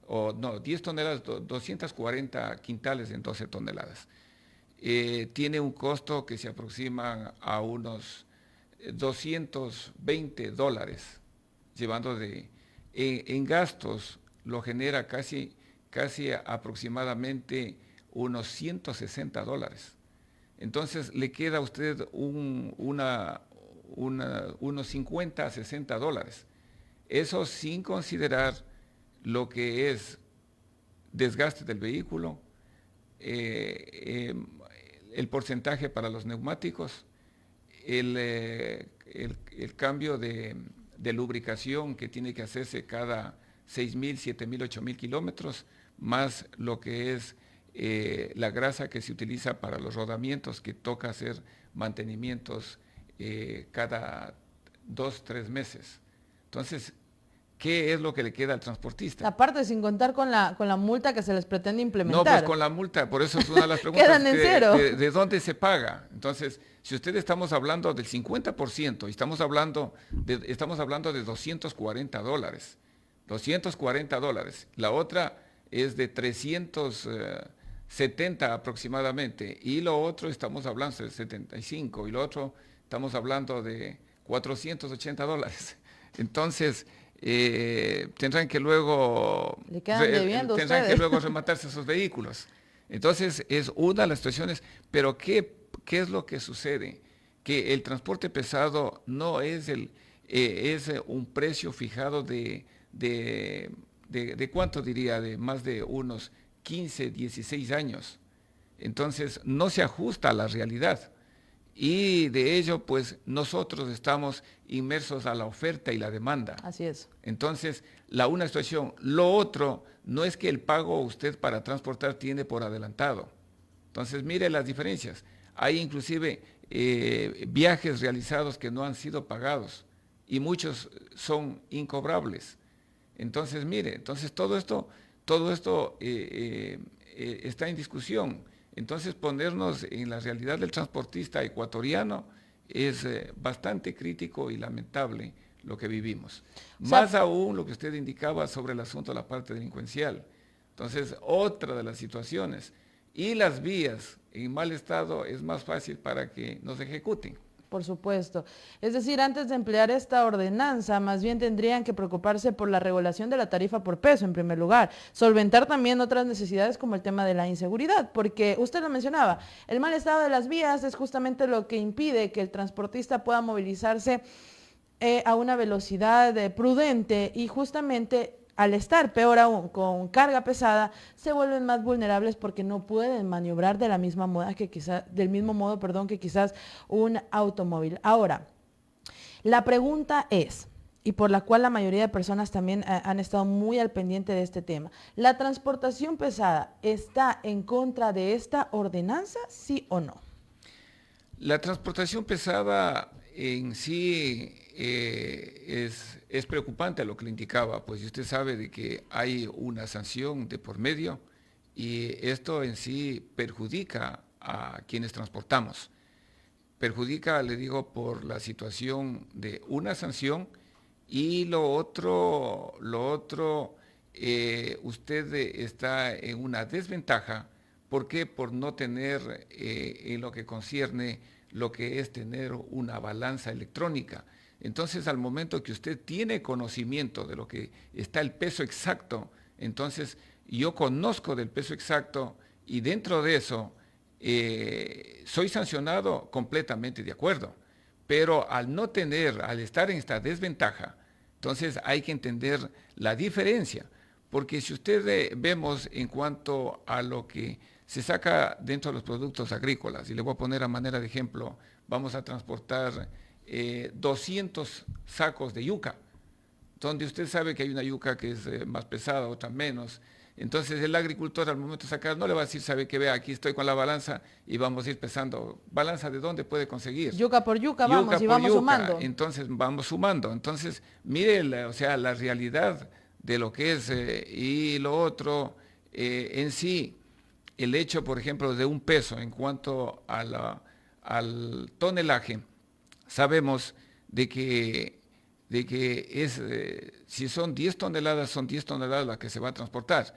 o no, 10 toneladas, 240 quintales en 12 toneladas. Tiene un costo que se aproxima a unos $220, llevando en gastos lo genera casi aproximadamente unos $160. Entonces le queda a usted unos 50 a $60. Eso sin considerar lo que es desgaste del vehículo, el porcentaje para los neumáticos, el cambio de lubricación que tiene que hacerse cada 6.000, 7.000, 8.000 kilómetros, más lo que es la grasa que se utiliza para los rodamientos, que toca hacer mantenimientos cada 2, 3 meses. Entonces, ¿qué es lo que le queda al transportista? Aparte, sin contar con la multa que se les pretende implementar. No, pues con la multa, por eso es una de las preguntas. Quedan en cero. ¿De dónde se paga? Entonces, si usted estamos hablando del 50% y estamos hablando de $240, $240. La otra es de 370 aproximadamente, y lo otro estamos hablando de 75, y lo otro estamos hablando de $480. Entonces, tendrán que luego que luego rematarse esos vehículos. Entonces es una de las situaciones, pero ¿qué es lo que sucede? Que el transporte pesado no es es un precio fijado de cuánto diría, de más de unos 15, 16 años. Entonces no se ajusta a la realidad. Y de ello, pues nosotros estamos inmersos a la oferta y la demanda. Así es. Entonces, una situación. Lo otro, no es que el pago usted para transportar tiene por adelantado. Entonces, mire las diferencias. Hay inclusive viajes realizados que no han sido pagados y muchos son incobrables. Entonces, mire, todo esto está en discusión. Entonces, ponernos en la realidad del transportista ecuatoriano es bastante crítico y lamentable lo que vivimos. Más aún lo que usted indicaba sobre el asunto de la parte delincuencial. Entonces, otra de las situaciones. Y las vías en mal estado es más fácil para que nos ejecuten. Por supuesto. Es decir, antes de emplear esta ordenanza, más bien tendrían que preocuparse por la regulación de la tarifa por peso, en primer lugar. Solventar también otras necesidades como el tema de la inseguridad, porque usted lo mencionaba, el mal estado de las vías es justamente lo que impide que el transportista pueda movilizarse a una velocidad prudente y justamente al estar, peor aún, con carga pesada, se vuelven más vulnerables porque no pueden maniobrar del mismo modo que quizás un automóvil. Ahora, la pregunta es, y por la cual la mayoría de personas también han estado muy al pendiente de este tema, ¿la transportación pesada está en contra de esta ordenanza, sí o no? La transportación pesada en sí es preocupante lo que le indicaba, pues usted sabe de que hay una sanción de por medio y esto en sí perjudica a quienes transportamos. Perjudica, le digo, por la situación de una sanción y lo otro usted está en una desventaja. ¿Por qué? Por no tener en lo que concierne lo que es tener una balanza electrónica. Entonces, al momento que usted tiene conocimiento de lo que está el peso exacto, entonces yo conozco del peso exacto y dentro de eso soy sancionado completamente de acuerdo. Pero al estar en esta desventaja, entonces hay que entender la diferencia. Porque si vemos en cuanto a lo que se saca dentro de los productos agrícolas, y le voy a poner a manera de ejemplo, vamos a transportar 200 sacos de yuca, donde usted sabe que hay una yuca que es más pesada, otra menos. Entonces el agricultor al momento de sacar no le va a decir, sabe que vea, aquí estoy con la balanza y vamos a ir pesando. ¿Balanza de dónde puede conseguir? Yuca por yuca, vamos sumando. Entonces vamos sumando. Entonces mire la realidad de lo que es y lo otro en sí, el hecho, por ejemplo, de un peso en cuanto al tonelaje, sabemos de que si son 10 toneladas, son 10 toneladas las que se va a transportar,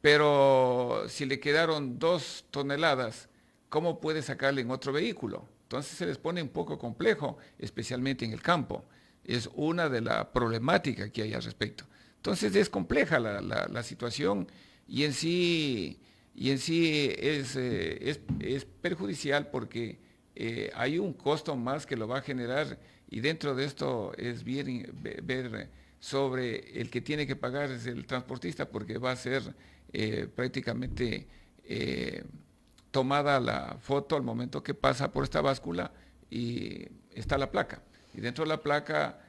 pero si le quedaron 2 toneladas, ¿cómo puede sacarle en otro vehículo? Entonces se les pone un poco complejo, especialmente en el campo. Es una de las problemáticas que hay al respecto. Entonces es compleja la situación y en sí es perjudicial porque hay un costo más que lo va a generar y dentro de esto es bien ver sobre el que tiene que pagar es el transportista porque va a ser prácticamente tomada la foto al momento que pasa por esta báscula y está la placa. Y dentro de la placa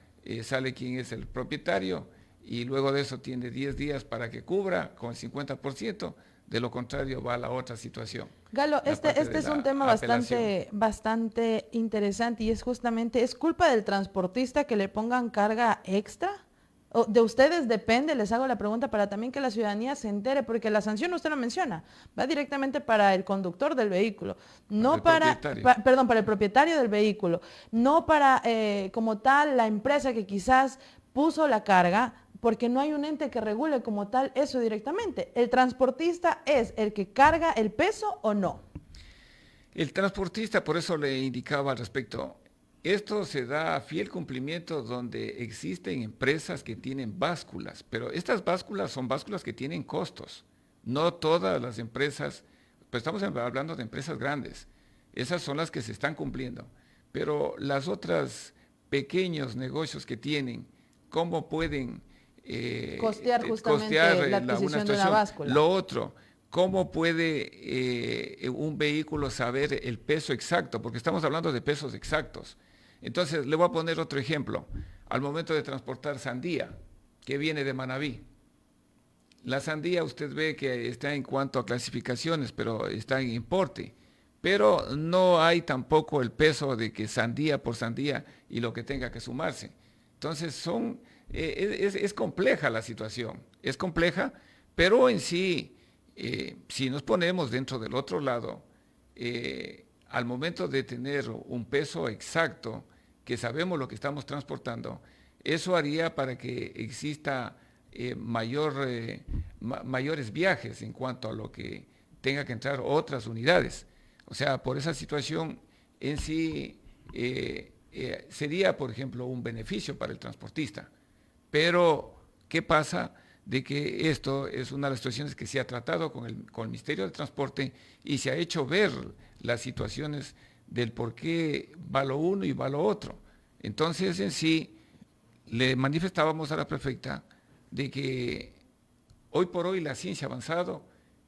sale quién es el propietario y luego de eso tiene 10 días para que cubra con el 50%, de lo contrario va a la otra situación. Galo, este es un tema bastante interesante y es justamente, ¿es culpa del transportista que le pongan carga extra? ¿O de ustedes depende? Les hago la pregunta para también que la ciudadanía se entere, porque la sanción usted lo menciona, va directamente para el conductor del vehículo, no para el propietario del vehículo, no para como tal la empresa que quizás puso la carga, porque no hay un ente que regule como tal eso directamente. ¿El transportista es el que carga el peso o no? El transportista, por eso le indicaba al respecto, esto se da a fiel cumplimiento donde existen empresas que tienen básculas, pero estas básculas son básculas que tienen costos. No todas las empresas Pues estamos hablando de empresas grandes. Esas son las que se están cumpliendo. Pero las otras pequeños negocios que tienen, ¿cómo pueden costear justamente la adquisición de una báscula? Lo otro, ¿cómo puede un vehículo saber el peso exacto? Porque estamos hablando de pesos exactos. Entonces, le voy a poner otro ejemplo. Al momento de transportar sandía, que viene de Manabí. La sandía usted ve que está en cuanto a clasificaciones, pero está en importe. Pero no hay tampoco el peso de que sandía por sandía y lo que tenga que sumarse. Entonces, es compleja la situación, es compleja, pero en sí, si nos ponemos dentro del otro lado, al momento de tener un peso exacto, que sabemos lo que estamos transportando, eso haría para que exista mayores viajes en cuanto a lo que tenga que entrar otras unidades. O sea, por esa situación en sí sería, por ejemplo, un beneficio para el transportista. Pero, ¿qué pasa? De que esto es una de las situaciones que se ha tratado con el Ministerio de Transporte y se ha hecho ver las situaciones del por qué va lo uno y va lo otro. Entonces, en sí, le manifestábamos a la prefecta de que hoy por hoy la ciencia ha avanzado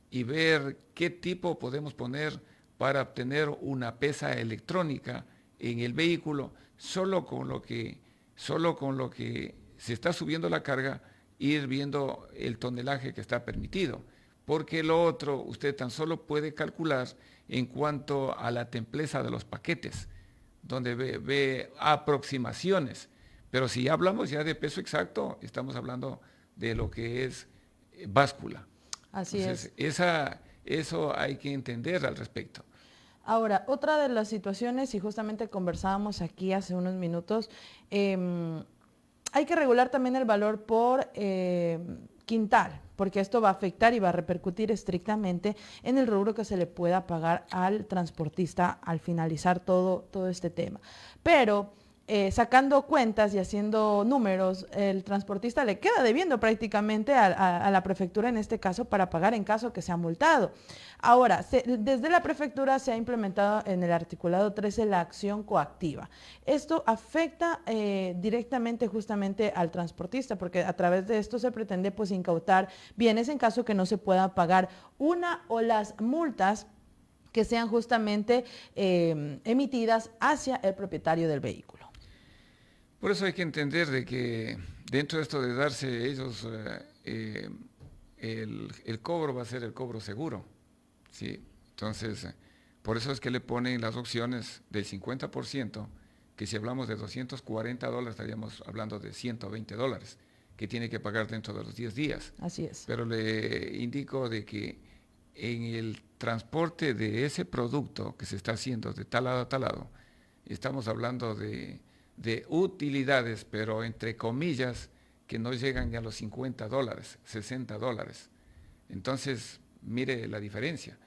y ver qué tipo podemos poner para obtener una pesa electrónica en el vehículo, solo con lo que se está subiendo la carga, ir viendo el tonelaje que está permitido. Porque lo otro, usted tan solo puede calcular en cuanto a la templeza de los paquetes, donde ve aproximaciones. Pero si hablamos ya de peso exacto, estamos hablando de lo que es báscula. Así Entonces, es. Eso hay que entender al respecto. Ahora, otra de las situaciones, y justamente conversábamos aquí hace unos minutos, hay que regular también el valor por quintal, porque esto va a afectar y va a repercutir estrictamente en el rubro que se le pueda pagar al transportista al finalizar todo este tema. Pero sacando cuentas y haciendo números, el transportista le queda debiendo prácticamente a la prefectura en este caso para pagar en caso que sea multado. Ahora, desde la prefectura se ha implementado en el articulado 13 la acción coactiva. Esto afecta directamente justamente al transportista, porque a través de esto se pretende pues incautar bienes en caso que no se pueda pagar una o las multas que sean justamente emitidas hacia el propietario del vehículo. Por eso hay que entender de que dentro de esto de darse ellos, el cobro va a ser el cobro seguro. ¿Sí? Entonces, por eso es que le ponen las opciones del 50%, que si hablamos de $240, estaríamos hablando de $120, que tiene que pagar dentro de los 10 días. Así es. Pero le indico de que en el transporte de ese producto que se está haciendo de tal lado a tal lado, estamos hablando de utilidades, pero entre comillas, que no llegan ni a los $50, $60. Entonces, mire la diferencia.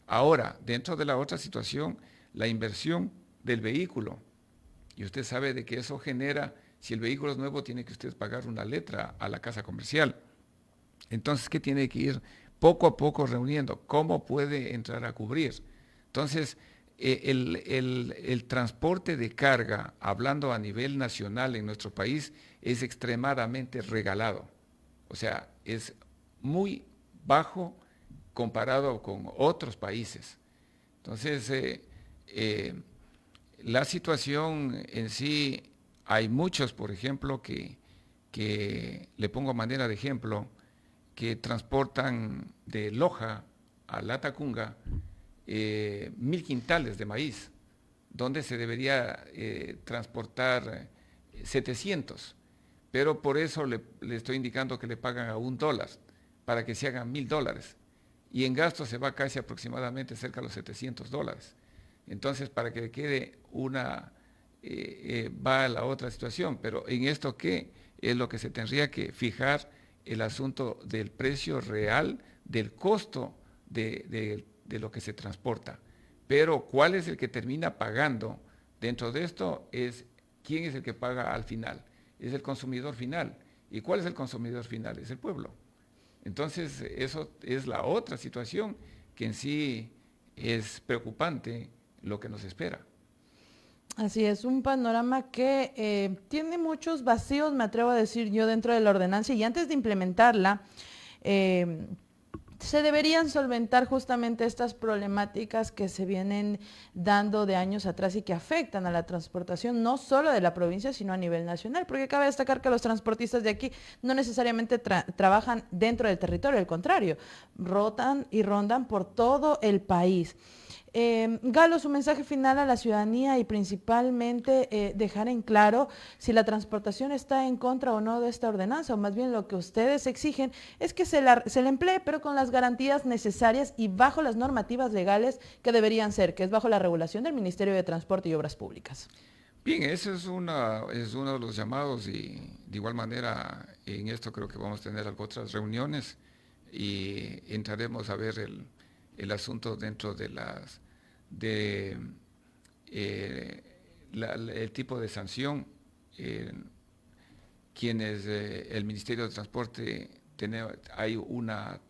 Ahora, dentro de la otra situación, la inversión del vehículo. Y usted sabe de que eso genera, si el vehículo es nuevo, tiene que usted pagar una letra a la casa comercial. Entonces, ¿qué tiene que ir poco a poco reuniendo? ¿Cómo puede entrar a cubrir? Entonces, el transporte de carga, hablando a nivel nacional en nuestro país, es extremadamente regalado. O sea, es muy bajo comparado con otros países. Entonces, la situación en sí, hay muchos, por ejemplo, que le pongo a manera de ejemplo, que transportan de Loja a Latacunga 1.000 quintales de maíz, donde se debería transportar 700, pero por eso le estoy indicando que le pagan a $1 para que se hagan $1.000, y en gasto se va casi aproximadamente cerca de los $700. Entonces, para que le quede va a la otra situación, pero en esto, ¿qué es lo que se tendría que fijar? El asunto del precio real, del costo de lo que se transporta. Pero ¿cuál es el que termina pagando dentro de esto? ¿Quién es el que paga al final? Es el consumidor final. ¿Y cuál es el consumidor final? Es el pueblo. Entonces, eso es la otra situación que en sí es preocupante lo que nos espera. Así es, un panorama que tiene muchos vacíos, me atrevo a decir yo, dentro de la ordenanza, y antes de implementarla, se deberían solventar justamente estas problemáticas que se vienen dando de años atrás y que afectan a la transportación, no solo de la provincia, sino a nivel nacional, porque cabe destacar que los transportistas de aquí no necesariamente trabajan dentro del territorio, al contrario, rotan y rondan por todo el país. Galo, su mensaje final a la ciudadanía y principalmente dejar en claro si la transportación está en contra o no de esta ordenanza, o más bien lo que ustedes exigen es que se la emplee, pero con las garantías necesarias y bajo las normativas legales que deberían ser, que es bajo la regulación del Ministerio de Transporte y Obras Públicas. Bien, ese es uno de los llamados, y de igual manera en esto creo que vamos a tener otras reuniones y entraremos a ver el asunto dentro de el tipo de sanción. Quienes el Ministerio de Transporte hay una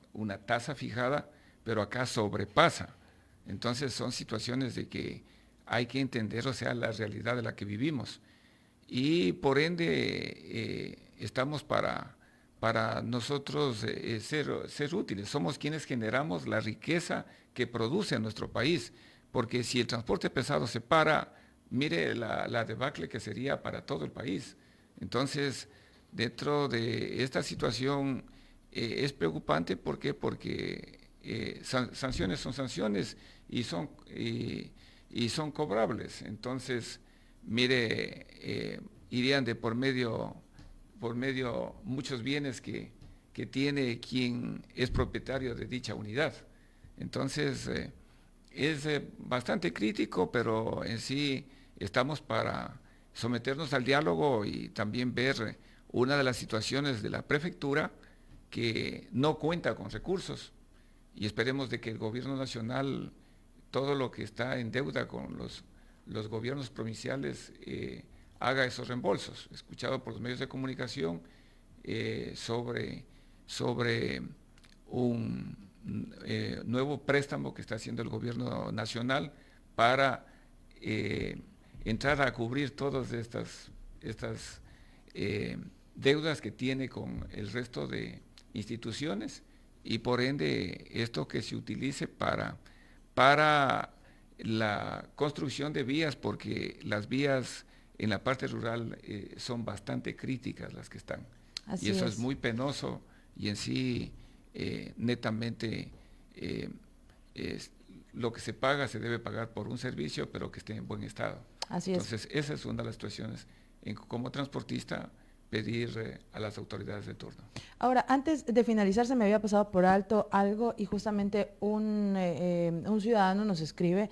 tasa fijada, pero acá sobrepasa. Entonces son situaciones de que hay que entender, o sea, la realidad de la que vivimos. Y por ende estamos para nosotros ser útiles. Somos quienes generamos la riqueza que produce nuestro país, porque si el transporte pesado se para, mire la debacle que sería para todo el país. Entonces, dentro de esta situación es preocupante. ¿Por qué? Porque sanciones son sanciones y son cobrables. Entonces, mire, irían de por medio muchos bienes que tiene quien es propietario de dicha unidad. Entonces, es bastante crítico, pero en sí estamos para someternos al diálogo y también ver una de las situaciones de la prefectura que no cuenta con recursos, y esperemos de que el gobierno nacional, todo lo que está en deuda con los gobiernos provinciales, haga esos reembolsos. He escuchado por los medios de comunicación sobre un nuevo préstamo que está haciendo el gobierno nacional para entrar a cubrir todas estas deudas que tiene con el resto de instituciones, y por ende esto que se utilice para la construcción de vías, porque las vías en la parte rural son bastante críticas las que están. Así y eso es muy penoso, y en sí netamente lo que se paga se debe pagar por un servicio, pero que esté en buen estado. Así Entonces, esa es una de las situaciones como transportista, pedir a las autoridades de turno. Ahora, antes de finalizar, se me había pasado por alto algo, y justamente un ciudadano nos escribe: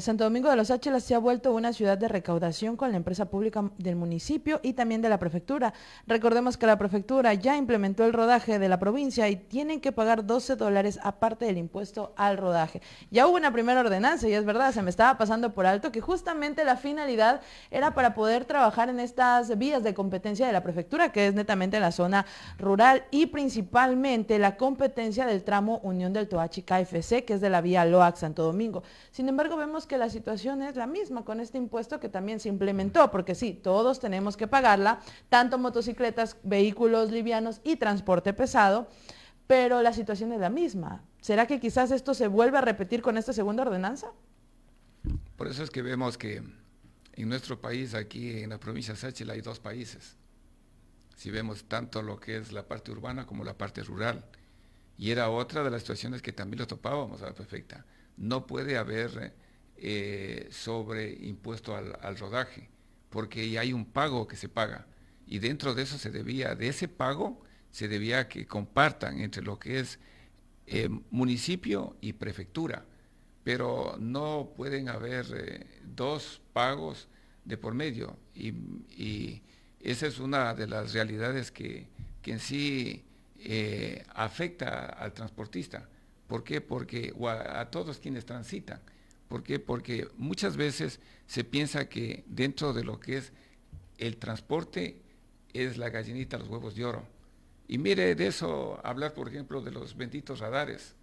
Santo Domingo de los Áchilas se ha vuelto una ciudad de recaudación con la empresa pública del municipio y también de la prefectura. Recordemos que la prefectura ya implementó el rodaje de la provincia y tienen que pagar $12 aparte del impuesto al rodaje. Ya hubo una primera ordenanza, y es verdad, se me estaba pasando por alto que justamente la finalidad era para poder trabajar en estas vías de competencia de la prefectura, que es netamente la zona rural, y principalmente la competencia del tramo Unión del Toachi KFC, que es de la vía Loac Santo Domingo. Sin embargo, vemos que la situación es la misma con este impuesto que también se implementó, porque sí, todos tenemos que pagarla, tanto motocicletas, vehículos livianos y transporte pesado, pero la situación es la misma. ¿Será que quizás esto se vuelve a repetir con esta segunda ordenanza? Por eso es que vemos que en nuestro país, aquí en la provincia de Sáchila, hay dos países. Si vemos tanto lo que es la parte urbana como la parte rural. Y era otra de las situaciones que también lo topábamos a la prefecta. No puede haber sobre impuesto al rodaje, porque hay un pago que se paga. Y dentro de eso de ese pago, se debía que compartan entre lo que es municipio y prefectura. Pero no pueden haber dos pagos de por medio. Y esa es una de las realidades que en sí afecta al transportista. ¿Por qué? Porque a todos quienes transitan. ¿Por qué? Porque muchas veces se piensa que dentro de lo que es el transporte es la gallinita, los huevos de oro. Y mire, de eso hablar, por ejemplo, de los benditos radares.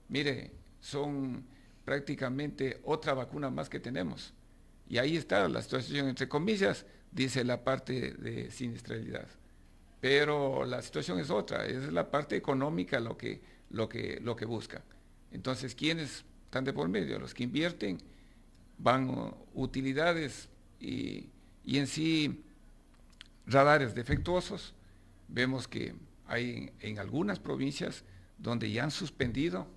Mire, son prácticamente otra vacuna más que tenemos. Y ahí está la situación, entre comillas, dice la parte de siniestralidad. Pero la situación es otra, es la parte económica lo que busca. Entonces, ¿quiénes están de por medio? Los que invierten van utilidades y en sí radares defectuosos. Vemos que hay en algunas provincias donde ya han suspendido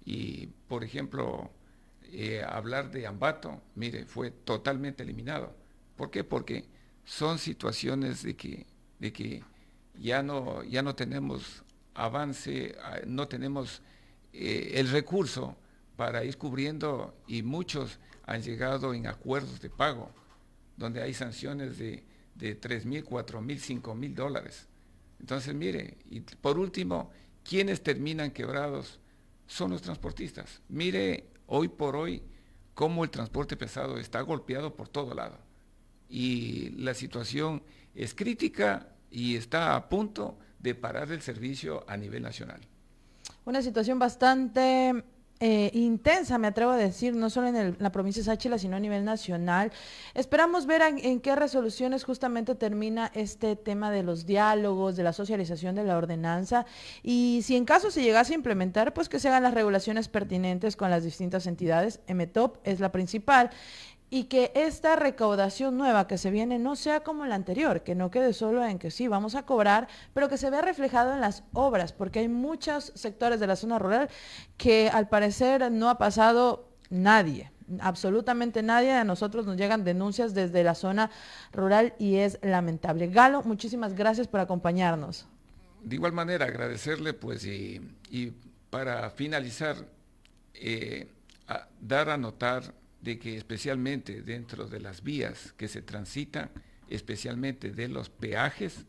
y, por ejemplo, hablar de Ambato, mire, fue totalmente eliminado. ¿Por qué? Porque son situaciones de que ya no tenemos avance, no tenemos el recurso para ir cubriendo, y muchos han llegado en acuerdos de pago, donde hay sanciones de $3,000, $4,000, $5,000. Entonces, mire, y por último, ¿quiénes terminan quebrados? Son los transportistas. Mire, hoy por hoy, cómo el transporte pesado está golpeado por todo lado. Y la situación es crítica y está a punto de parar el servicio a nivel nacional. Una situación bastante intensa, me atrevo a decir, no solo en la provincia de Sáchila, sino a nivel nacional. Esperamos ver en qué resoluciones justamente termina este tema de los diálogos, de la socialización de la ordenanza, y si en caso se llegase a implementar, pues que se hagan las regulaciones pertinentes con las distintas entidades. EMETOP es la principal, y que esta recaudación nueva que se viene no sea como la anterior, que no quede solo en que sí, vamos a cobrar, pero que se vea reflejado en las obras, porque hay muchos sectores de la zona rural que al parecer no ha pasado nadie, absolutamente nadie. A nosotros nos llegan denuncias desde la zona rural y es lamentable. Galo, muchísimas gracias por acompañarnos. De igual manera, agradecerle, pues, y para finalizar, dar a notar de que especialmente dentro de las vías que se transitan, especialmente de los peajes,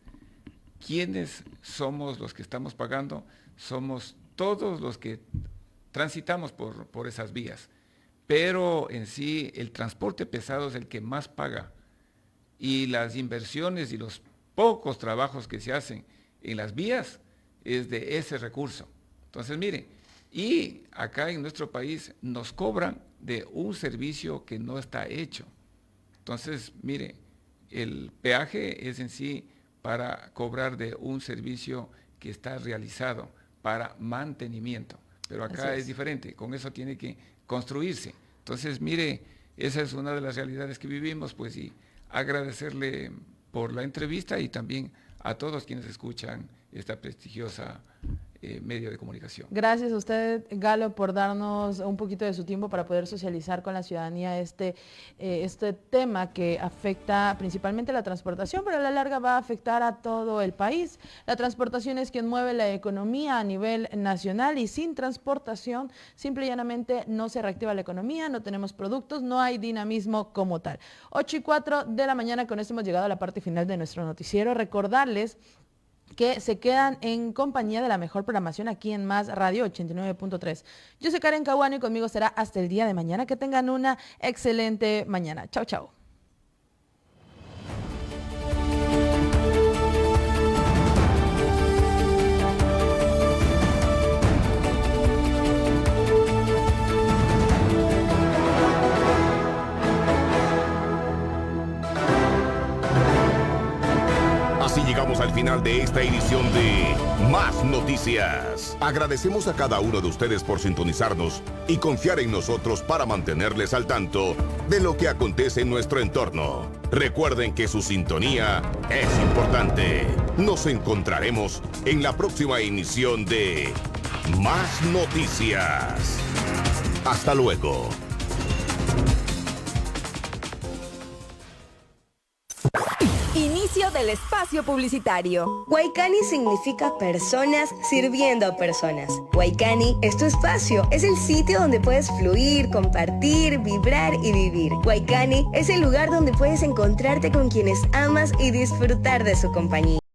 ¿quiénes somos los que estamos pagando? Somos todos los que transitamos por esas vías, pero en sí el transporte pesado es el que más paga, y las inversiones y los pocos trabajos que se hacen en las vías es de ese recurso. Entonces, mire, y acá en nuestro país nos cobran de un servicio que no está hecho. Entonces, mire, el peaje es en sí para cobrar de un servicio que está realizado para mantenimiento, pero acá es diferente, con eso tiene que construirse. Entonces, mire, esa es una de las realidades que vivimos, pues, y agradecerle por la entrevista y también a todos quienes escuchan esta prestigiosa medio de comunicación. Gracias a usted, Galo, por darnos un poquito de su tiempo para poder socializar con la ciudadanía este tema que afecta principalmente la transportación, pero a la larga va a afectar a todo el país. La transportación es quien mueve la economía a nivel nacional, y sin transportación simple y llanamente no se reactiva la economía, no tenemos productos, no hay dinamismo como tal. 8:04 de la mañana, con esto hemos llegado a la parte final de nuestro noticiero. Recordarles que se quedan en compañía de la mejor programación aquí en Más Radio 89.3. Yo soy Karen Caguano y conmigo será hasta el día de mañana. Que tengan una excelente mañana. Chao, chao. Así llegamos al final de esta edición de Más Noticias. Agradecemos a cada uno de ustedes por sintonizarnos y confiar en nosotros para mantenerles al tanto de lo que acontece en nuestro entorno. Recuerden que su sintonía es importante. Nos encontraremos en la próxima emisión de Más Noticias. Hasta luego. Inicio del espacio publicitario. Huaycani significa personas sirviendo a personas. Huaycani es tu espacio, es el sitio donde puedes fluir, compartir, vibrar y vivir. Huaycani es el lugar donde puedes encontrarte con quienes amas y disfrutar de su compañía.